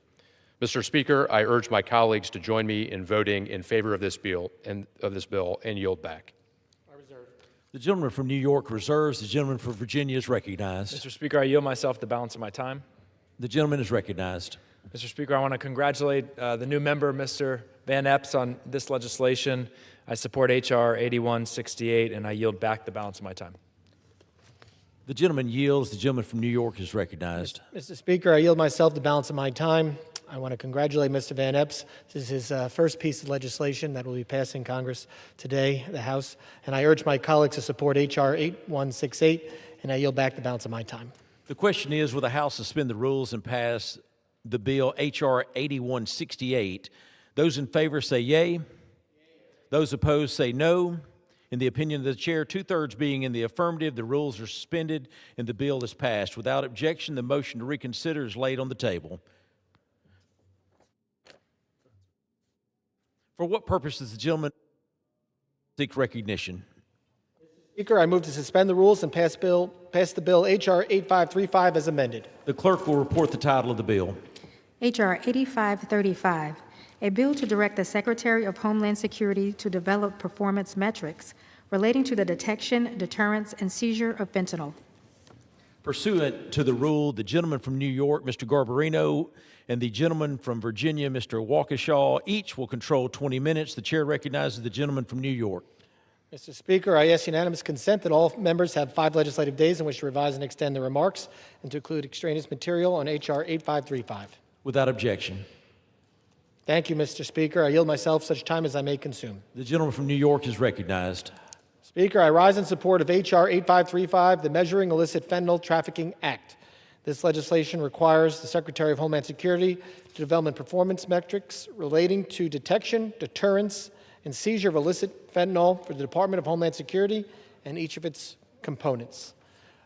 Mr. Speaker, I urge my colleagues to join me in voting in favor of this bill and yield back. The gentleman from New York reserves. The gentleman from Virginia is recognized. Mr. Speaker, I yield myself the balance of my time. The gentleman is recognized. Mr. Speaker, I want to congratulate the new member, Mr. Van Epps, on this legislation. I support H.R. 8168, and I yield back the balance of my time. The gentleman yields. The gentleman from New York is recognized. Mr. Speaker, I yield myself the balance of my time. I want to congratulate Mr. Van Epps. This is his first piece of legislation that will be passing Congress today, the House, and I urge my colleagues to support H.R. 8168, and I yield back the balance of my time. The question is, will the House suspend the rules and pass the bill H.R. 8168? Those in favor say yea. Those opposed say no. In the opinion of the chair, two-thirds being in the affirmative, the rules are suspended and the bill is passed. Without objection, the motion to reconsider is laid on the table. For what purpose does the gentleman seek recognition? Speaker, I move to suspend the rules and pass the bill H.R. 8535 as amended. The clerk will report the title of the bill. H.R. 8535, a bill to direct the Secretary of Homeland Security to develop performance metrics relating to the detection, deterrence, and seizure of fentanyl. Pursuant to the rule, the gentleman from New York, Mr. Garbarino, and the gentleman from Virginia, Mr. Waukesha, each will control 20 minutes. The chair recognizes the gentleman from New York. Mr. Speaker, I ask unanimous consent that all members have 5 legislative days in which to revise and extend their remarks and to include extraneous material on H.R. 8535. Without objection. Thank you, Mr. Speaker. I yield myself such time as I may consume. The gentleman from New York is recognized. Speaker, I rise in support of H.R. 8535, the Measuring Illicit Fentanyl Trafficking Act. This legislation requires the Secretary of Homeland Security to develop performance metrics relating to detection, deterrence, and seizure of illicit fentanyl for the Department of Homeland Security and each of its components.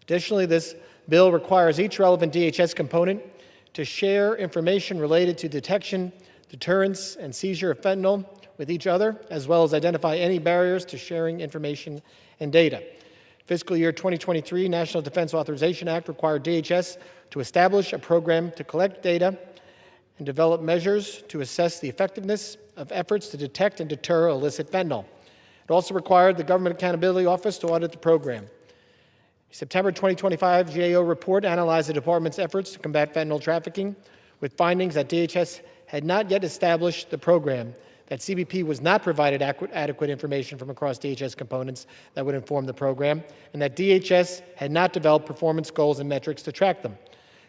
Additionally, this bill requires each relevant DHS component to share information related to detection, deterrence, and seizure of fentanyl with each other, as well as identify any barriers to sharing information and data. Fiscal year 2023 National Defense Authorization Act required DHS to establish a program to collect data and develop measures to assess the effectiveness of efforts to detect and deter illicit fentanyl. It also required the Government Accountability Office to audit the program. A September 2025 GAO report analyzed the department's efforts to combat fentanyl trafficking with findings that DHS had not yet established the program, that CBP was not provided adequate information from across DHS components that would inform the program, and that DHS had not developed performance goals and metrics to track them.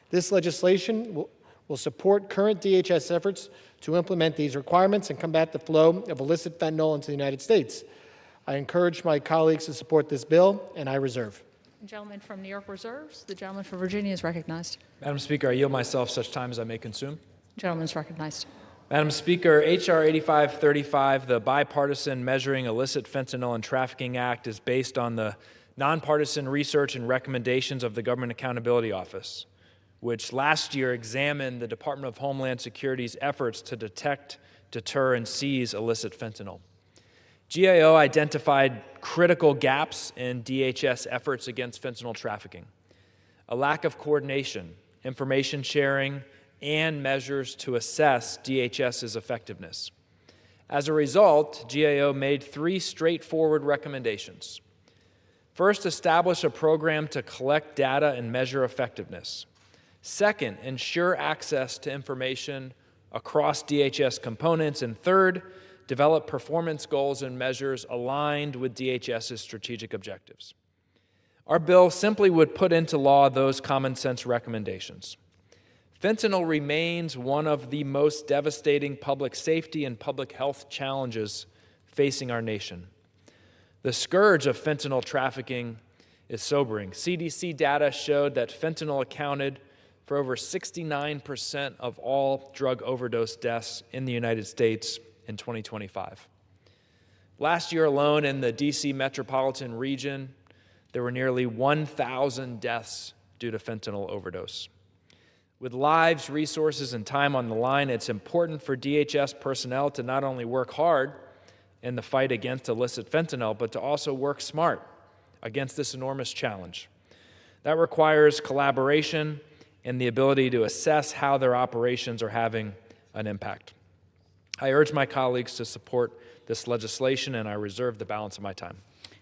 This legislation will support current DHS efforts to implement these requirements and combat the flow of illicit fentanyl into the United States. I encourage my colleagues to support this bill, and I reserve. The gentleman from New York reserves. The gentleman from Virginia is recognized. Madam Speaker, I yield myself such time as I may consume. The gentleman is recognized. Madam Speaker, H.R. 8535, the Bipartisan Measuring Illicit Fentanyl and Trafficking Act, is based on the nonpartisan research and recommendations of the Government Accountability Office, which last year examined the Department of Homeland Security's efforts to detect, deter, and seize illicit fentanyl. GAO identified critical gaps in DHS efforts against fentanyl trafficking: a lack of coordination, information sharing, and measures to assess DHS's effectiveness. As a result, GAO made 3 straightforward recommendations. First, establish a program to collect data and measure effectiveness. Second, ensure access to information across DHS components. And third, develop performance goals and measures aligned with DHS's strategic objectives. Our bill simply would put into law those common sense recommendations. Fentanyl remains one of the most devastating public safety and public health challenges facing our nation. The scourge of fentanyl trafficking is sobering. CDC data showed that fentanyl accounted for over 69% of all drug overdose deaths in the United States in 2025. Last year alone in the DC metropolitan region, there were nearly 1,000 deaths due to fentanyl overdose. With lives, resources, and time on the line, it's important for DHS personnel to not only work hard in the fight against illicit fentanyl, but to also work smart against this enormous challenge. That requires collaboration and the ability to assess how their operations are having an impact. I urge my colleagues to support this legislation, and I reserve the balance of my time.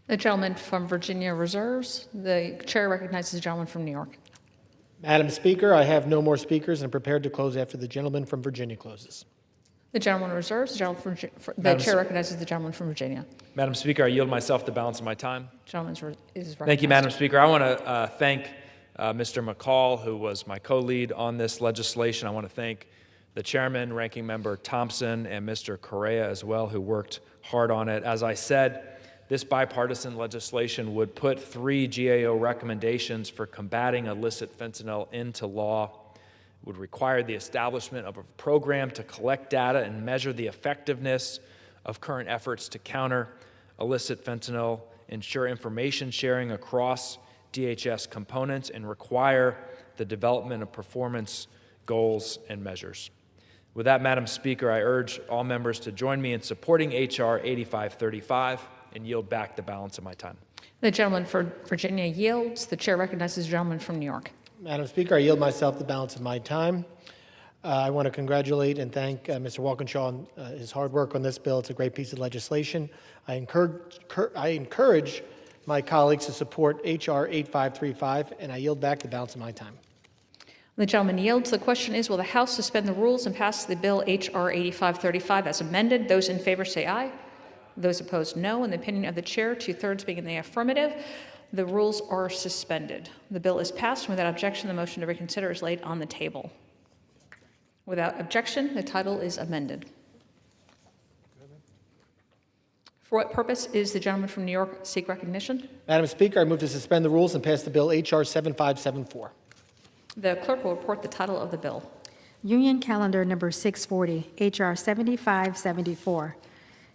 The gentleman from Virginia reserves. The chair recognizes the gentleman from New York. Madam Speaker, I have no more speakers and am prepared to close after the gentleman from Virginia closes. The gentleman reserves. The chair recognizes the gentleman from Virginia. Madam Speaker, I yield myself the balance of my time. Gentleman is recognized. Thank you, Madam Speaker. I want to thank Mr. McCall, who was my co-lead on this legislation. I want to thank the chairman, Ranking Member Thompson, and Mr. Correa as well, who worked hard on it. As I said, this bipartisan legislation would put 3 GAO recommendations for combating illicit fentanyl into law. It would require the establishment of a program to collect data and measure the effectiveness of current efforts to counter illicit fentanyl, ensure information sharing across DHS components, and require the development of performance goals and measures. With that, Madam Speaker, I urge all members to join me in supporting H.R. 8535 and yield back the balance of my time. The gentleman for Virginia yields. The chair recognizes the gentleman from New York. Madam Speaker, I yield myself the balance of my time. I want to congratulate and thank Mr. Walkinshaw on his hard work on this bill. It's a great piece of legislation. I encourage my colleagues to support H.R. 8535, and I yield back the balance of my time. The gentleman yields. The question is, will the House suspend the rules and pass the bill H.R. 8535 as amended? Those in favor say aye. Those opposed, no. In the opinion of the chair, 2/3 being in the affirmative, the rules are suspended. The bill is passed, and without objection, the motion to reconsider is laid on the table. Without objection, the title is amended. For what purpose is the gentleman from New York seek recognition? Madam Speaker, I move to suspend the rules and pass the bill H.R. 7574. The clerk will report the title of the bill. Union Calendar Number 640, H.R. 7574.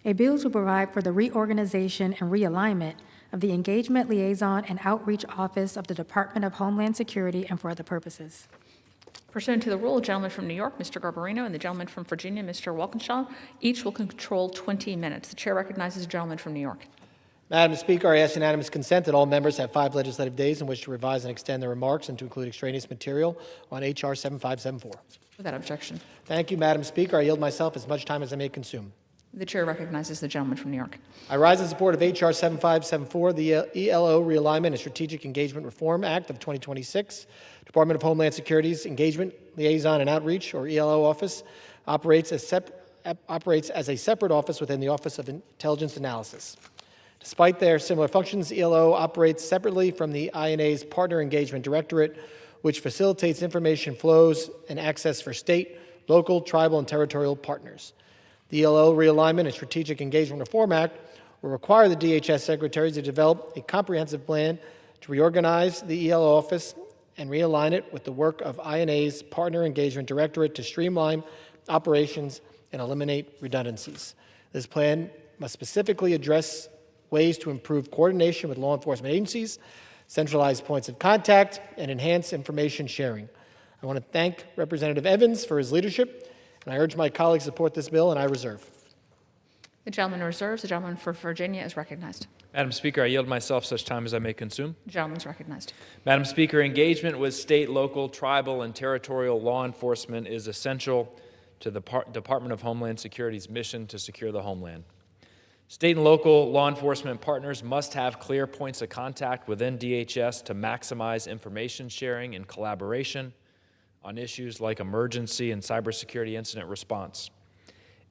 A bill to provide for the reorganization and realignment of the Engagement Liaison and Outreach Office of the Department of Homeland Security and for other purposes. Pursuant to the rule, the gentleman from New York, Mr. Garbarino, and the gentleman from Virginia, Mr. Walkinshaw, each will control 20 minutes. The chair recognizes the gentleman from New York. Madam Speaker, I ask unanimous consent that all members have 5 legislative days in which to revise and extend their remarks and to include extraneous material on H.R. 7574. Without objection. Thank you, Madam Speaker. I yield myself as much time as I may consume. The chair recognizes the gentleman from New York. I rise in support of H.R. 7574, the ELO Realignment and Strategic Engagement Reform Act of 2026. Department of Homeland Security's Engagement, Liaison, and Outreach, or ELO office, operates as a separate office within the Office of Intelligence Analysis. Despite their similar functions, ELO operates separately from the INA's Partner Engagement Directorate, which facilitates information flows and access for state, local, tribal, and territorial partners. The ELO Realignment and Strategic Engagement Reform Act will require the DHS secretaries to develop a comprehensive plan to reorganize the ELO office and realign it with the work of INA's Partner Engagement Directorate to streamline operations and eliminate redundancies. This plan must specifically address ways to improve coordination with law enforcement agencies, centralize points of contact, and enhance information sharing. I want to thank Representative Evans for his leadership, and I urge my colleagues to support this bill, and I reserve. The gentleman reserves. The gentleman for Virginia is recognized. Madam Speaker, I yield myself such time as I may consume. The gentleman is recognized. Madam Speaker, engagement with state, local, tribal, and territorial law enforcement is essential to the Department of Homeland Security's mission to secure the homeland. State and local law enforcement partners must have clear points of contact within DHS to maximize information sharing and collaboration on issues like emergency and cybersecurity incident response.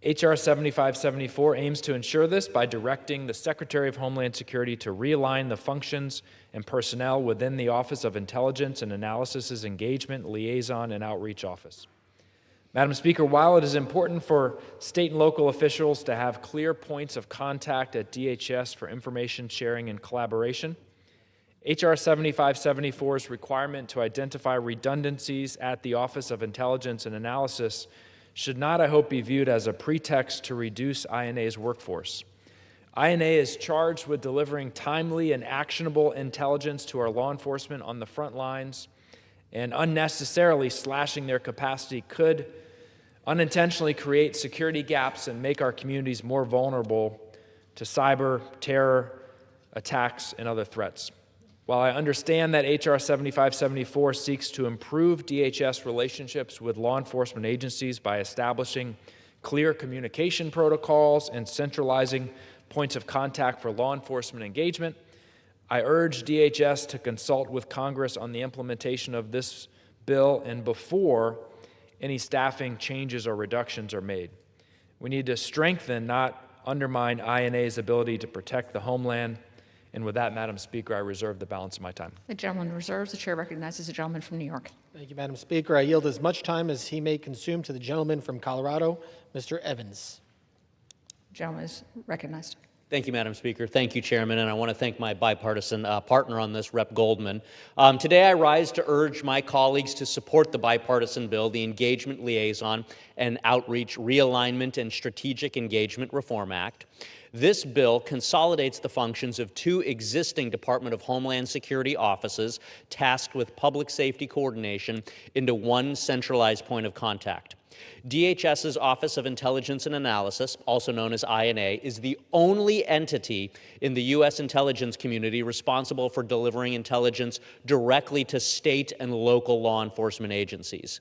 H.R. 7574 aims to ensure this by directing the Secretary of Homeland Security to realign the functions and personnel within the Office of Intelligence and Analysis's Engagement, Liaison, and Outreach Office. Madam Speaker, while it is important for state and local officials to have clear points of contact at DHS for information sharing and collaboration, H.R. 7574's requirement to identify redundancies at the Office of Intelligence and Analysis should not, I hope, be viewed as a pretext to reduce INA's workforce. INA is charged with delivering timely and actionable intelligence to our law enforcement on the front lines and unnecessarily slashing their capacity could unintentionally create security gaps and make our communities more vulnerable to cyber, terror, attacks, and other threats. While I understand that H.R. 7574 seeks to improve DHS relationships with law enforcement agencies by establishing clear communication protocols and centralizing points of contact for law enforcement engagement, I urge DHS to consult with Congress on the implementation of this bill and before any staffing changes or reductions are made. We need to strengthen, not undermine, INA's ability to protect the homeland. And with that, Madam Speaker, I reserve the balance of my time. The gentleman reserves. The chair recognizes the gentleman from New York. Thank you, Madam Speaker. I yield as much time as he may consume to the gentleman from Colorado, Mr. Evans. The gentleman is recognized. Thank you, Madam Speaker. Thank you, Chairman, and I want to thank my bipartisan partner on this, Rep. Goldman. Today I rise to urge my colleagues to support the bipartisan bill, the Engagement Liaison and Outreach Realignment and Strategic Engagement Reform Act. This bill consolidates the functions of two existing Department of Homeland Security offices tasked with public safety coordination into one centralized point of contact. DHS's Office of Intelligence and Analysis, also known as INA, is the only entity in the U.S. intelligence community responsible for delivering intelligence directly to state and local law enforcement agencies.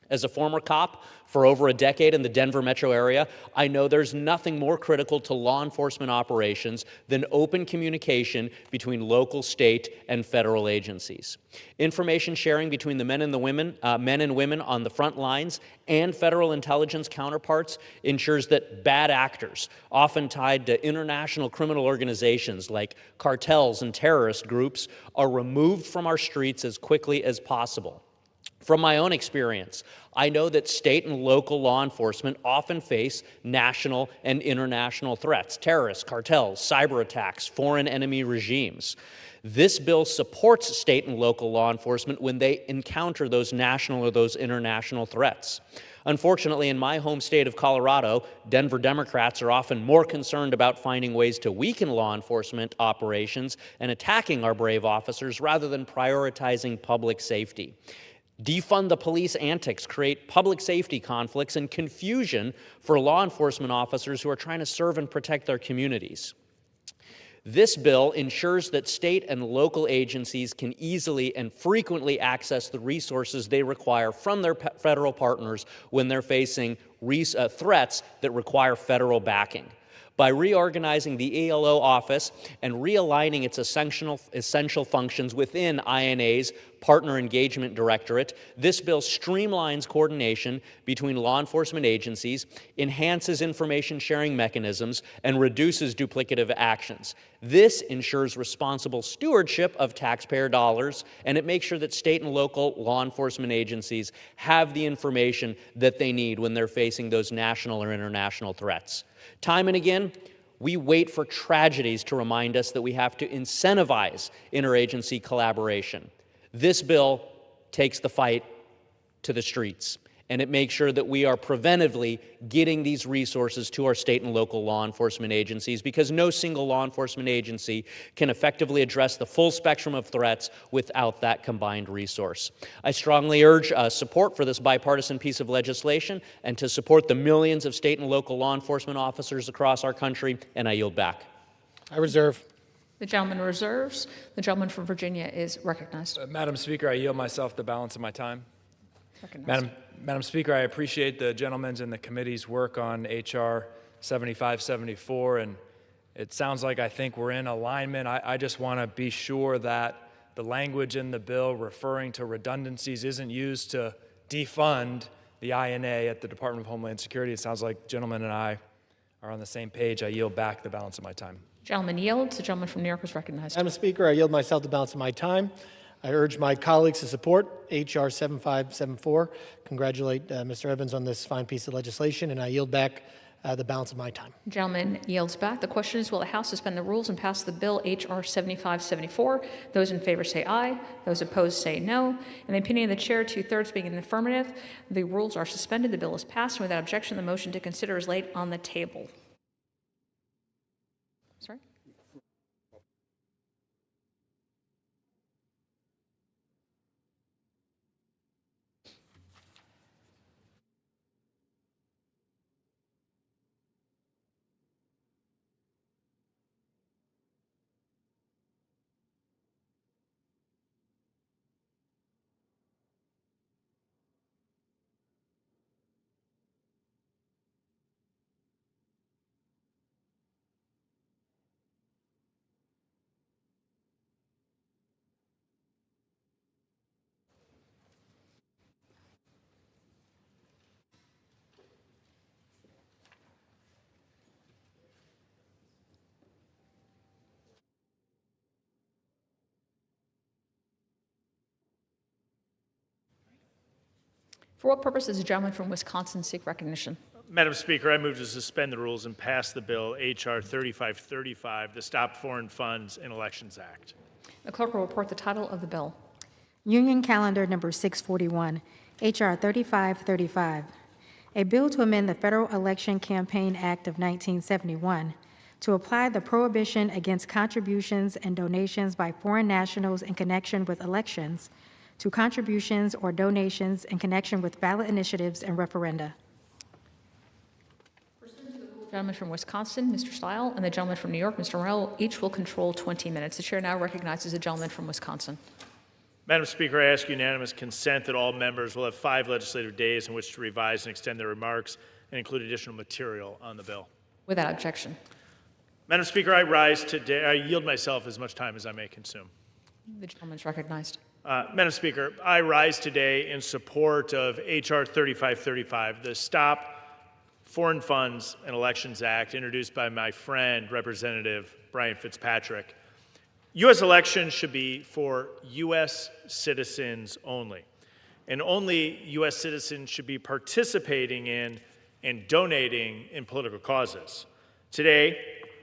As a former cop for over a decade in the Denver metro area, I know there's nothing more critical to law enforcement operations than open communication between local, state, and federal agencies. Information sharing between the men and women on the front lines and federal intelligence counterparts ensures that bad actors, often tied to international criminal organizations like cartels and terrorist groups, are removed from our streets as quickly as possible. From my own experience, I know that state and local law enforcement often face national and international threats, terrorists, cartels, cyber attacks, foreign enemy regimes. This bill supports state and local law enforcement when they encounter those national or those international threats. Unfortunately, in my home state of Colorado, Denver Democrats are often more concerned about finding ways to weaken law enforcement operations and attacking our brave officers rather than prioritizing public safety. Defund the police antics create public safety conflicts and confusion for law enforcement officers who are trying to serve and protect their communities. This bill ensures that state and local agencies can easily and frequently access the resources they require from their federal partners when they're facing threats that require federal backing. By reorganizing the ELO office and realigning its essential functions within INA's Partner Engagement Directorate, this bill streamlines coordination between law enforcement agencies, enhances information sharing mechanisms, and reduces duplicative actions. This ensures responsible stewardship of taxpayer dollars, and it makes sure that state and local law enforcement agencies have the information that they need when they're facing those national or international threats. Time and again, we wait for tragedies to remind us that we have to incentivize interagency collaboration. This bill takes the fight to the streets, and it makes sure that we are preventively getting these resources to our state and local law enforcement agencies, because no single law enforcement agency can effectively address the full spectrum of threats without that combined resource. I strongly urge support for this bipartisan piece of legislation and to support the millions of state and local law enforcement officers across our country, and I yield back. I reserve. The gentleman reserves. The gentleman from Virginia is recognized. Madam Speaker, I yield myself the balance of my time. Recognized. Madam Speaker, I appreciate the gentleman's and the committee's work on H.R. 7574, and it sounds like I think we're in alignment. I just want to be sure that the language in the bill referring to redundancies isn't used to defund the INA at the Department of Homeland Security. It sounds like gentlemen and I are on the same page. I yield back the balance of my time. Gentleman yields. The gentleman from New York is recognized. Madam Speaker, I yield myself the balance of my time. I urge my colleagues to support H.R. 7574. Congratulate Mr. Evans on this fine piece of legislation, and I yield back the balance of my time. Gentleman yields back. The question is, will the House suspend the rules and pass the bill H.R. 7574? Those in favor say aye. Those opposed say no. In the opinion of the chair, 2/3 being in the affirmative, the rules are suspended. The bill is passed, and without objection, the motion to consider is laid on the table. Sorry? For what purpose does the gentleman from Wisconsin seek recognition? Madam Speaker, I move to suspend the rules and pass the bill H.R. 3535, the Stop Foreign Funds in Elections Act. The clerk will report the title of the bill. Union Calendar Number 641, H.R. 3535, a bill to amend the Federal Election Campaign Act of 1971 to apply the prohibition against contributions and donations by foreign nationals in connection with elections to contributions or donations in connection with ballot initiatives and referenda. The gentleman from Wisconsin, Mr. Stile, and the gentleman from New York, Mr. Morrell, each will control 20 minutes. The chair now recognizes the gentleman from Wisconsin. Madam Speaker, I ask unanimous consent that all members will have 5 legislative days in which to revise and extend their remarks and include additional material on the bill. Without objection. Madam Speaker, I rise today. I yield myself as much time as I may consume. The gentleman is recognized. Madam Speaker, I rise today in support of H.R. 3535, the Stop Foreign Funds and Elections Act, introduced by my friend, Representative Brian Fitzpatrick. U.S. elections should be for U.S. citizens only, and only U.S. citizens should be participating in and donating in political causes. Today,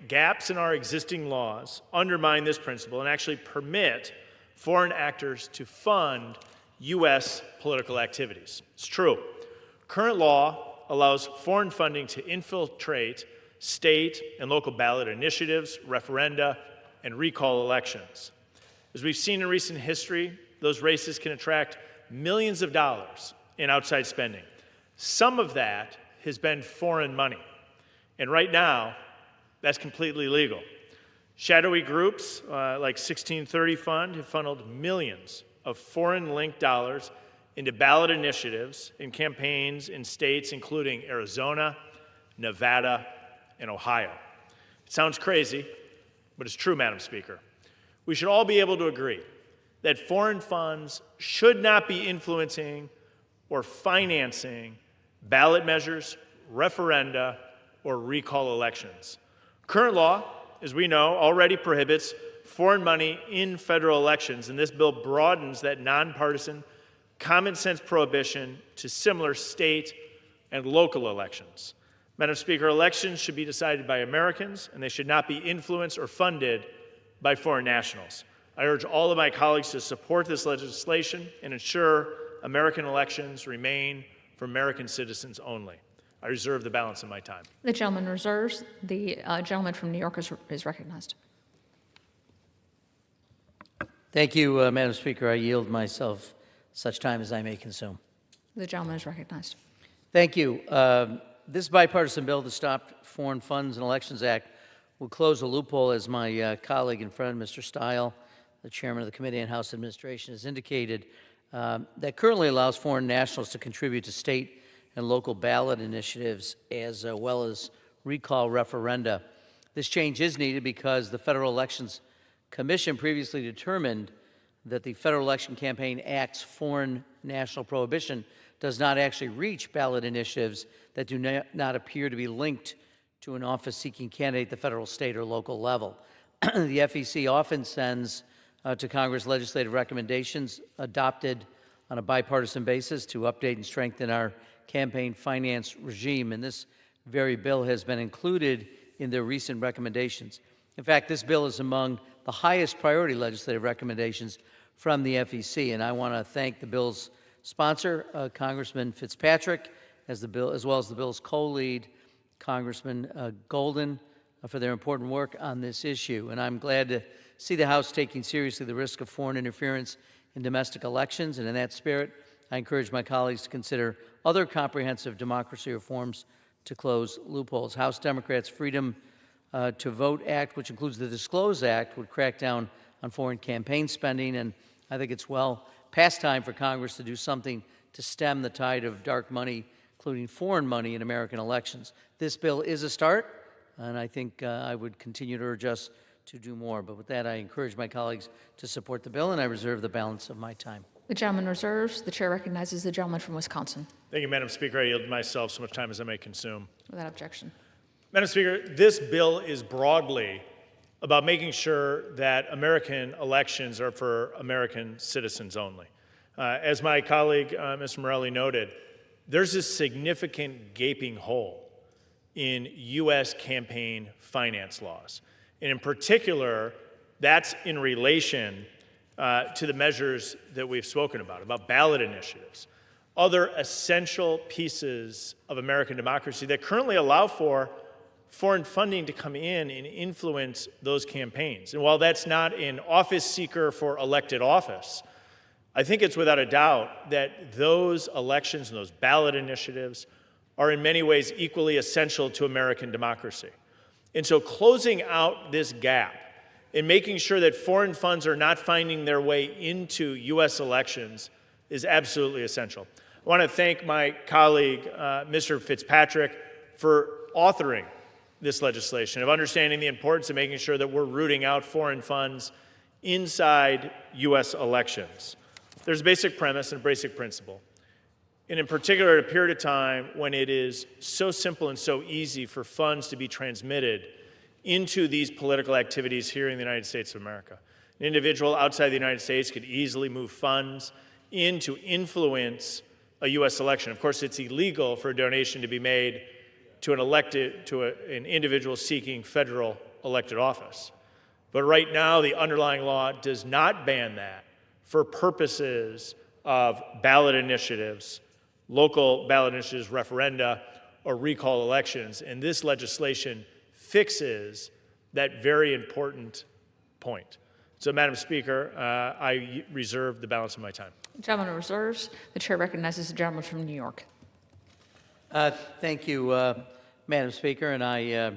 gaps in our existing laws undermine this principle and actually permit foreign actors to fund U.S. political activities. It's true. Current law allows foreign funding to infiltrate state and local ballot initiatives, referenda, and recall elections. As we've seen in recent history, those races can attract millions of dollars in outside spending. Some of that has been foreign money. And right now, that's completely legal. Shadowy groups like 1630 Fund have funneled millions of foreign-linked dollars into ballot initiatives and campaigns in states including Arizona, Nevada, and Ohio. It sounds crazy, but it's true, Madam Speaker. We should all be able to agree that foreign funds should not be influencing or financing ballot measures, referenda, or recall elections. Current law, as we know, already prohibits foreign money in federal elections, and this bill broadens that nonpartisan, common-sense prohibition to similar state and local elections. Madam Speaker, elections should be decided by Americans, and they should not be influenced or funded by foreign nationals. I urge all of my colleagues to support this legislation and ensure American elections remain for American citizens only. I reserve the balance of my time. The gentleman reserves. The gentleman from New York is recognized. Thank you, Madam Speaker. I yield myself such time as I may consume. The gentleman is recognized. Thank you. This bipartisan bill, the Stop Foreign Funds and Elections Act, will close a loophole, as my colleague and friend, Mr. Stile, the chairman of the Committee on House Administration, has indicated, that currently allows foreign nationals to contribute to state and local ballot initiatives as well as recall referenda. This change is needed because the Federal Elections Commission previously determined that the Federal Election Campaign Act's foreign national prohibition does not actually reach ballot initiatives that do not appear to be linked to an office-seeking candidate at the federal, state, or local level. The FEC often sends to Congress legislative recommendations adopted on a bipartisan basis to update and strengthen our campaign finance regime, and this very bill has been included in their recent recommendations. In fact, this bill is among the highest priority legislative recommendations from the FEC, and I want to thank the bill's sponsor, Congressman Fitzpatrick, as well as the bill's co-lead, Congressman Golden, for their important work on this issue. And I'm glad to see the House taking seriously the risk of foreign interference in domestic elections, and in that spirit, I encourage my colleagues to consider other comprehensive democracy reforms to close loopholes. House Democrats' Freedom to Vote Act, which includes the Disclose Act, would crack down on foreign campaign spending, and I think it's well past time for Congress to do something to stem the tide of dark money, including foreign money, in American elections. This bill is a start, and I think I would continue to urge us to do more. But with that, I encourage my colleagues to support the bill, and I reserve the balance of my time. The gentleman reserves. The chair recognizes the gentleman from Wisconsin. Thank you, Madam Speaker. I yield myself so much time as I may consume. Without objection. Madam Speaker, this bill is broadly about making sure that American elections are for American citizens only. As my colleague, Mr. Morelli, noted, there's a significant gaping hole in U.S. campaign finance laws. And in particular, that's in relation to the measures that we've spoken about ballot initiatives, other essential pieces of American democracy that currently allow for foreign funding to come in and influence those campaigns. And while that's not an office seeker for elected office, I think it's without a doubt that those elections and those ballot initiatives are in many ways equally essential to American democracy. And so closing out this gap and making sure that foreign funds are not finding their way into U.S. elections is absolutely essential. I want to thank my colleague, Mr. Fitzpatrick, for authoring this legislation, of understanding the importance of making sure that we're rooting out foreign funds inside U.S. elections. There's a basic premise and a basic principle. And in particular, at a period of time when it is so simple and so easy for funds to be transmitted into these political activities here in the United States of America. An individual outside the United States could easily move funds in to influence a U.S. election. Of course, it's illegal for a donation to be made to an individual seeking federal elected office. But right now, the underlying law does not ban that for purposes of ballot initiatives, local ballot initiatives, referenda, or recall elections. And this legislation fixes that very important point. So, Madam Speaker, I reserve the balance of my time. The gentleman reserves. The chair recognizes the gentleman from New York. Thank you, Madam Speaker, and I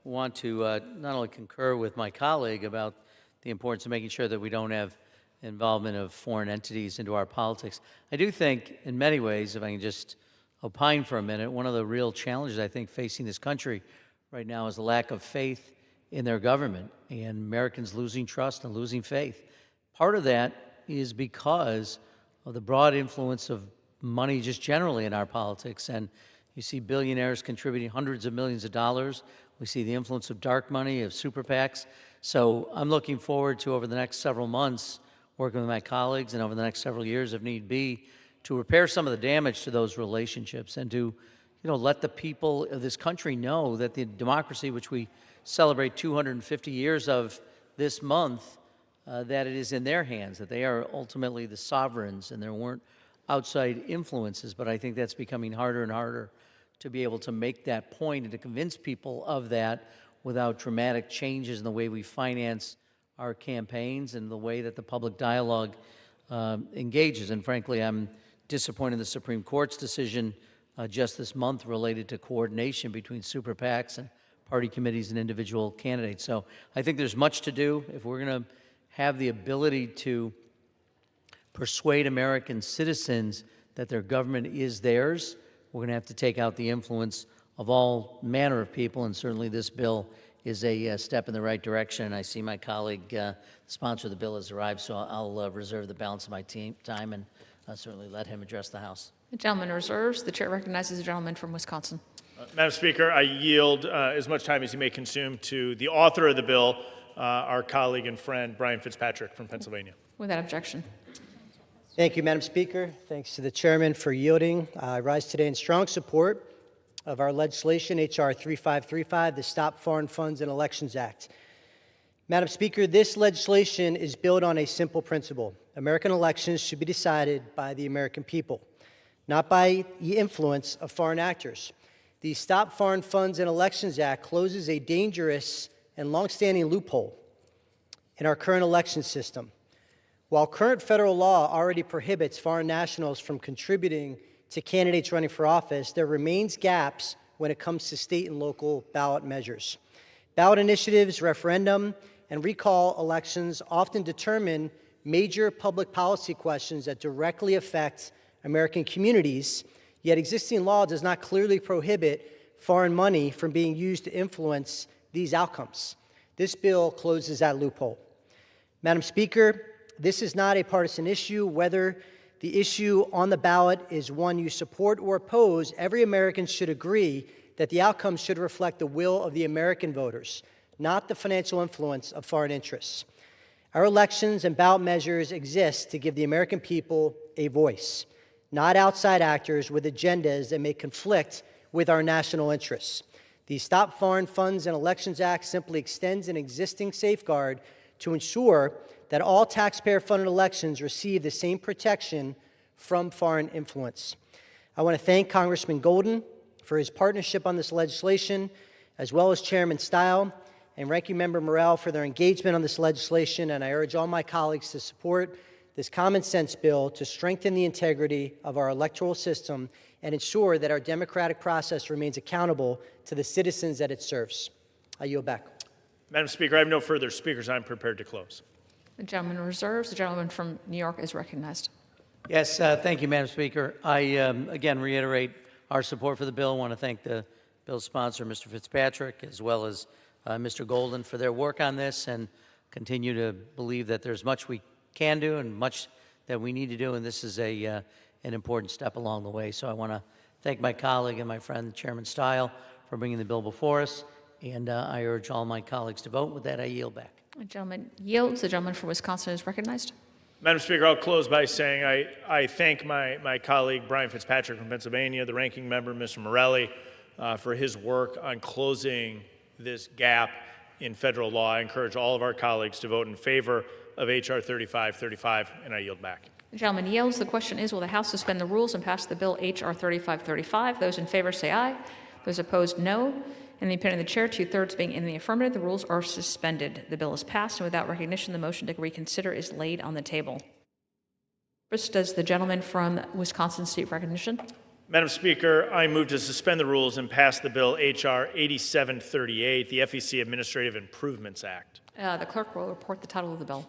want to not only concur with my colleague about the importance of making sure that we don't have involvement of foreign entities into our politics. I do think, in many ways, if I can just opine for a minute, one of the real challenges I think facing this country right now is the lack of faith in their government and Americans losing trust and losing faith. Part of that is because of the broad influence of money just generally in our politics. And you see billionaires contributing hundreds of millions of dollars. We see the influence of dark money, of super PACs. So I'm looking forward to, over the next several months, working with my colleagues and over the next several years, if need be, to repair some of the damage to those relationships and to let the people of this country know that the democracy, which we celebrate 250 years of this month, that it is in their hands, that they are ultimately the sovereigns and there weren't outside influences. But I think that's becoming harder and harder to be able to make that point and to convince people of that without dramatic changes in the way we finance our campaigns and the way that the public dialogue engages. And frankly, I'm disappointed in the Supreme Court's decision just this month related to coordination between super PACs and party committees and individual candidates. So I think there's much to do. If we're going to have the ability to persuade American citizens that their government is theirs, we're going to have to take out the influence of all manner of people, and certainly this bill is a step in the right direction. And I see my colleague, the sponsor of the bill, has arrived, so I'll reserve the balance of my time and certainly let him address the House. The gentleman reserves. The chair recognizes the gentleman from Wisconsin. Madam Speaker, I yield as much time as you may consume to the author of the bill, our colleague and friend, Brian Fitzpatrick from Pennsylvania. Without objection. Thank you, Madam Speaker. Thanks to the chairman for yielding. I rise today in strong support of our legislation, H.R. 3535, the Stop Foreign Funds and Elections Act. Madam Speaker, this legislation is built on a simple principle. American elections should be decided by the American people, not by the influence of foreign actors. The Stop Foreign Funds and Elections Act closes a dangerous and longstanding loophole in our current election system. While current federal law already prohibits foreign nationals from contributing to candidates running for office, there remains gaps when it comes to state and local ballot measures. Ballot initiatives, referendum, and recall elections often determine major public policy questions that directly affect American communities, yet existing law does not clearly prohibit foreign money from being used to influence these outcomes. This bill closes that loophole. Madam Speaker, this is not a partisan issue. Whether the issue on the ballot is one you support or oppose, every American should agree that the outcome should reflect the will of the American voters, not the financial influence of foreign interests. Our elections and ballot measures exist to give the American people a voice, not outside actors with agendas that may conflict with our national interests. The Stop Foreign Funds and Elections Act simply extends an existing safeguard to ensure that all taxpayer-funded elections receive the same protection from foreign influence. I want to thank Congressman Golden for his partnership on this legislation, as well as Chairman Stile and Ranking Member Morrell for their engagement on this legislation, and I urge all my colleagues to support this common sense bill to strengthen the integrity of our electoral system and ensure that our democratic process remains accountable to the citizens that it serves. I yield back. Madam Speaker, I have no further speakers. I'm prepared to close. The gentleman reserves. The gentleman from New York is recognized. Yes, thank you, Madam Speaker. I again reiterate our support for the bill. I want to thank the bill's sponsor, Mr. Fitzpatrick, as well as Mr. Golden for their work on this, and continue to believe that there's much we can do and much that we need to do, and this is an important step along the way. So I want to thank my colleague and my friend, Chairman Stile, for bringing the bill before us, and I urge all my colleagues to vote. With that, I yield back. The gentleman yields. The gentleman from Wisconsin is recognized. Madam Speaker, I'll close by saying I thank my colleague, Brian Fitzpatrick from Pennsylvania, the ranking member, Mr. Morelli, for his work on closing this gap in federal law. I encourage all of our colleagues to vote in favor of H.R. 3535, and I yield back. The gentleman yields. The question is, will the House suspend the rules and pass the bill H.R. 3535? Those in favor say aye. Those opposed, no. In the opinion of the chair, 2/3 being in the affirmative, the rules are suspended. The bill is passed, and without recognition, the motion to reconsider is laid on the table. First, does the gentleman from Wisconsin seek recognition? Madam Speaker, I move to suspend the rules and pass the bill H.R. 8738, the FEC Administrative Improvements Act. The clerk will report the title of the bill.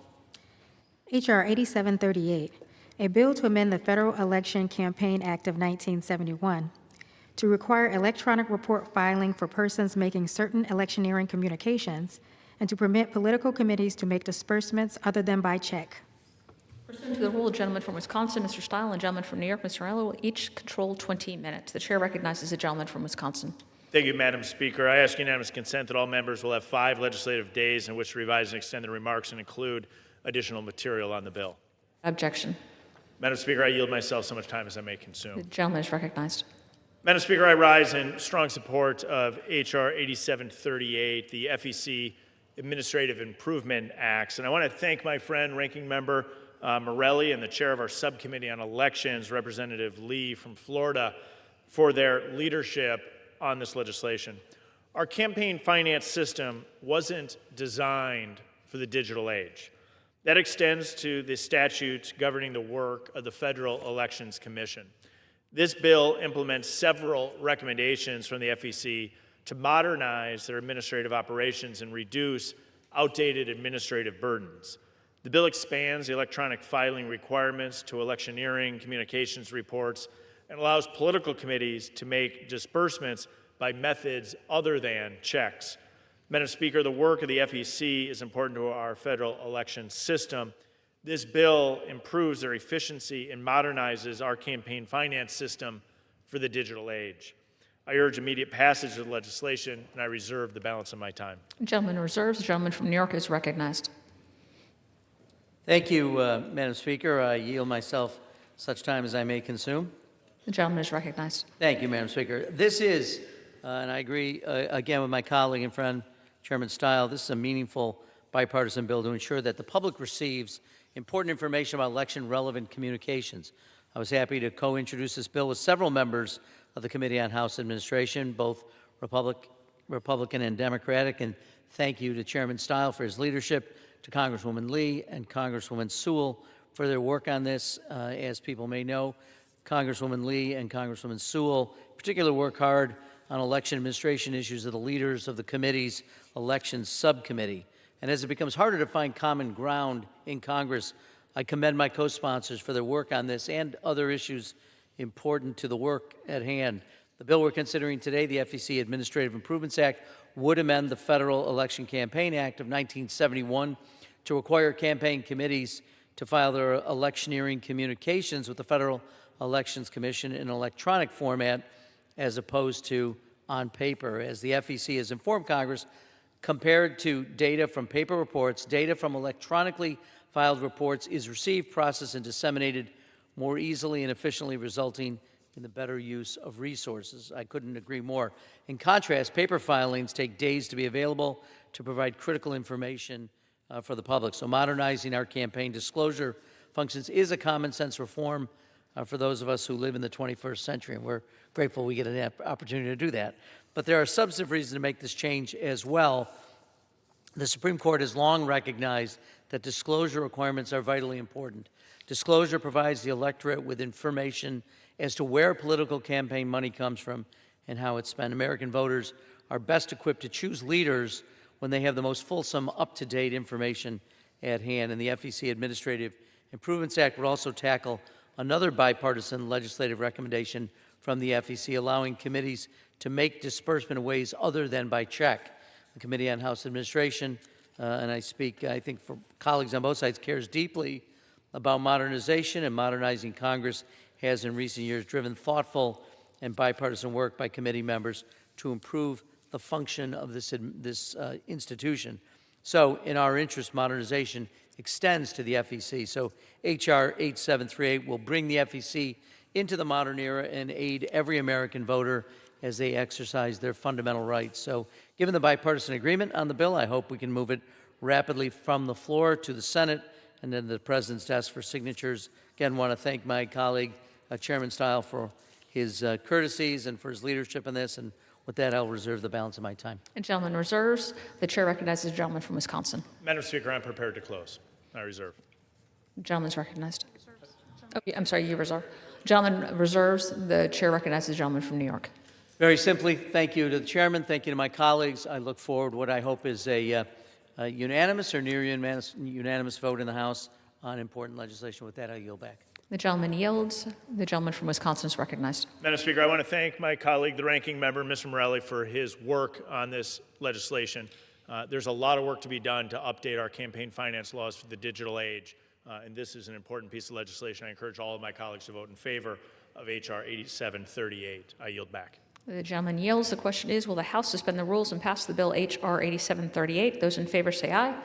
H.R. 8738, a bill to amend the Federal Election Campaign Act of 1971 to require electronic report filing for persons making certain electioneering communications and to permit political committees to make disbursements other than by check. Pursuant to the rule, the gentleman from Wisconsin, Mr. Stile, and the gentleman from New York, Mr. Morello, will each control 20 minutes. The chair recognizes the gentleman from Wisconsin. Thank you, Madam Speaker. I ask unanimous consent that all members will have 5 legislative days in which to revise and extend their remarks and include additional material on the bill. Objection. Madam Speaker, I yield myself so much time as I may consume. The gentleman is recognized. Madam Speaker, I rise in strong support of H.R. 8738, the FEC Administrative Improvement Acts. And I want to thank my friend, Ranking Member Morelli, and the chair of our subcommittee on elections, Representative Lee from Florida, for their leadership on this legislation. Our campaign finance system wasn't designed for the digital age. That extends to the statutes governing the work of the Federal Elections Commission. This bill implements several recommendations from the FEC to modernize their administrative operations and reduce outdated administrative burdens. The bill expands the electronic filing requirements to electioneering communications reports and allows political committees to make disbursements by methods other than checks. Madam Speaker, the work of the FEC is important to our federal election system. This bill improves their efficiency and modernizes our campaign finance system for the digital age. I urge immediate passage of the legislation, and I reserve the balance of my time. The gentleman reserves. The gentleman from New York is recognized. Thank you, Madam Speaker. I yield myself such time as I may consume. The gentleman is recognized. Thank you, Madam Speaker. This is, and I agree again with my colleague and friend, Chairman Stile, this is a meaningful bipartisan bill to ensure that the public receives important information about election-relevant communications. I was happy to co-introduce this bill with several members of the Committee on House Administration, both Republican and Democratic, and thank you to Chairman Stile for his leadership, to Congresswoman Lee and Congresswoman Sewell for their work on this. As people may know, Congresswoman Lee and Congresswoman Sewell particularly work hard on election administration issues of the leaders of the committee's elections subcommittee. And as it becomes harder to find common ground in Congress, I commend my co-sponsors for their work on this and other issues important to the work at hand. The bill we're considering today, the FEC Administrative Improvements Act, would amend the Federal Election Campaign Act of 1971 to require campaign committees to file their electioneering communications with the Federal Elections Commission in electronic format as opposed to on paper. As the FEC has informed Congress, Compared to data from paper reports, data from electronically filed reports is received, processed, and disseminated more easily and efficiently, resulting in the better use of resources. I couldn't agree more. In contrast, paper filings take days to be available to provide critical information for the public. So modernizing our campaign disclosure functions is a common sense reform for those of us who live in the 21st century, and we're grateful we get an opportunity to do that. But there are substantive reasons to make this change as well. The Supreme Court has long recognized that disclosure requirements are vitally important. Disclosure provides the electorate with information as to where political campaign money comes from and how it's spent. American voters are best equipped to choose leaders when they have the most fulsome, up-to-date information at hand. And the FEC Administrative Improvements Act would also tackle another bipartisan legislative recommendation from the FEC, allowing committees to make disbursement in ways other than by check. The Committee on House Administration, and I speak, I think, for colleagues on both sides, cares deeply about modernization, and modernizing Congress has in recent years driven thoughtful and bipartisan work by committee members to improve the function of this institution. So in our interest, modernization extends to the FEC. So H.R. 8738 will bring the FEC into the modern era and aid every American voter as they exercise their fundamental rights. So given the bipartisan agreement on the bill, I hope we can move it rapidly from the floor to the Senate and then the President's desk for signatures. Again, want to thank my colleague, Chairman Stile, for his courtesies and for his leadership in this. And with that, I'll reserve the balance of my time. The gentleman reserves. The chair recognizes the gentleman from Wisconsin. Madam Speaker, I'm prepared to close. I reserve. The gentleman's recognized. Oh, I'm sorry, you reserve. Gentleman reserves. The chair recognizes the gentleman from New York. Very simply, thank you to the chairman, thank you to my colleagues. I look forward to what I hope is a unanimous or near unanimous vote in the House on important legislation. With that, I yield back. The gentleman yields. The gentleman from Wisconsin is recognized. Madam Speaker, I want to thank my colleague, the ranking member, Mr. Morelli, for his work on this legislation. There's a lot of work to be done to update our campaign finance laws for the digital age, and this is an important piece of legislation. I encourage all of my colleagues to vote in favor of H.R. 8738. I yield back. The gentleman yields. The question is, will the House suspend the rules and pass the bill H.R. 8738? Those in favor say aye.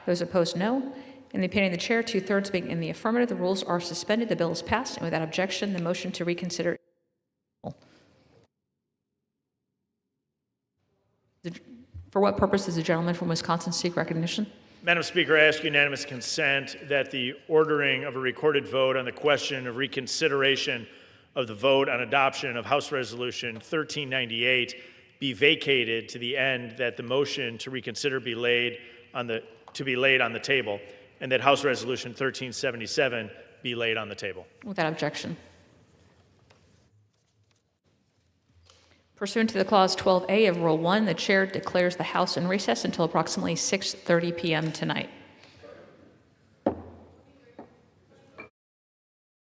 Those opposed, no. In the opinion of the chair, 2/3 being in the affirmative, the rules are suspended. The bill is passed, and without objection, the motion to reconsider. For what purpose does the gentleman from Wisconsin seek recognition? Madam Speaker, I ask unanimous consent that the ordering of a recorded vote on the question of reconsideration of the vote on adoption of House Resolution 1398 be vacated to the end that the motion to reconsider be laid on the table, and that House Resolution 1377 be laid on the table. Without objection. Pursuant to the Clause 12A of Rule 1, the chair declares the House in recess until approximately 6:30 p.m. tonight.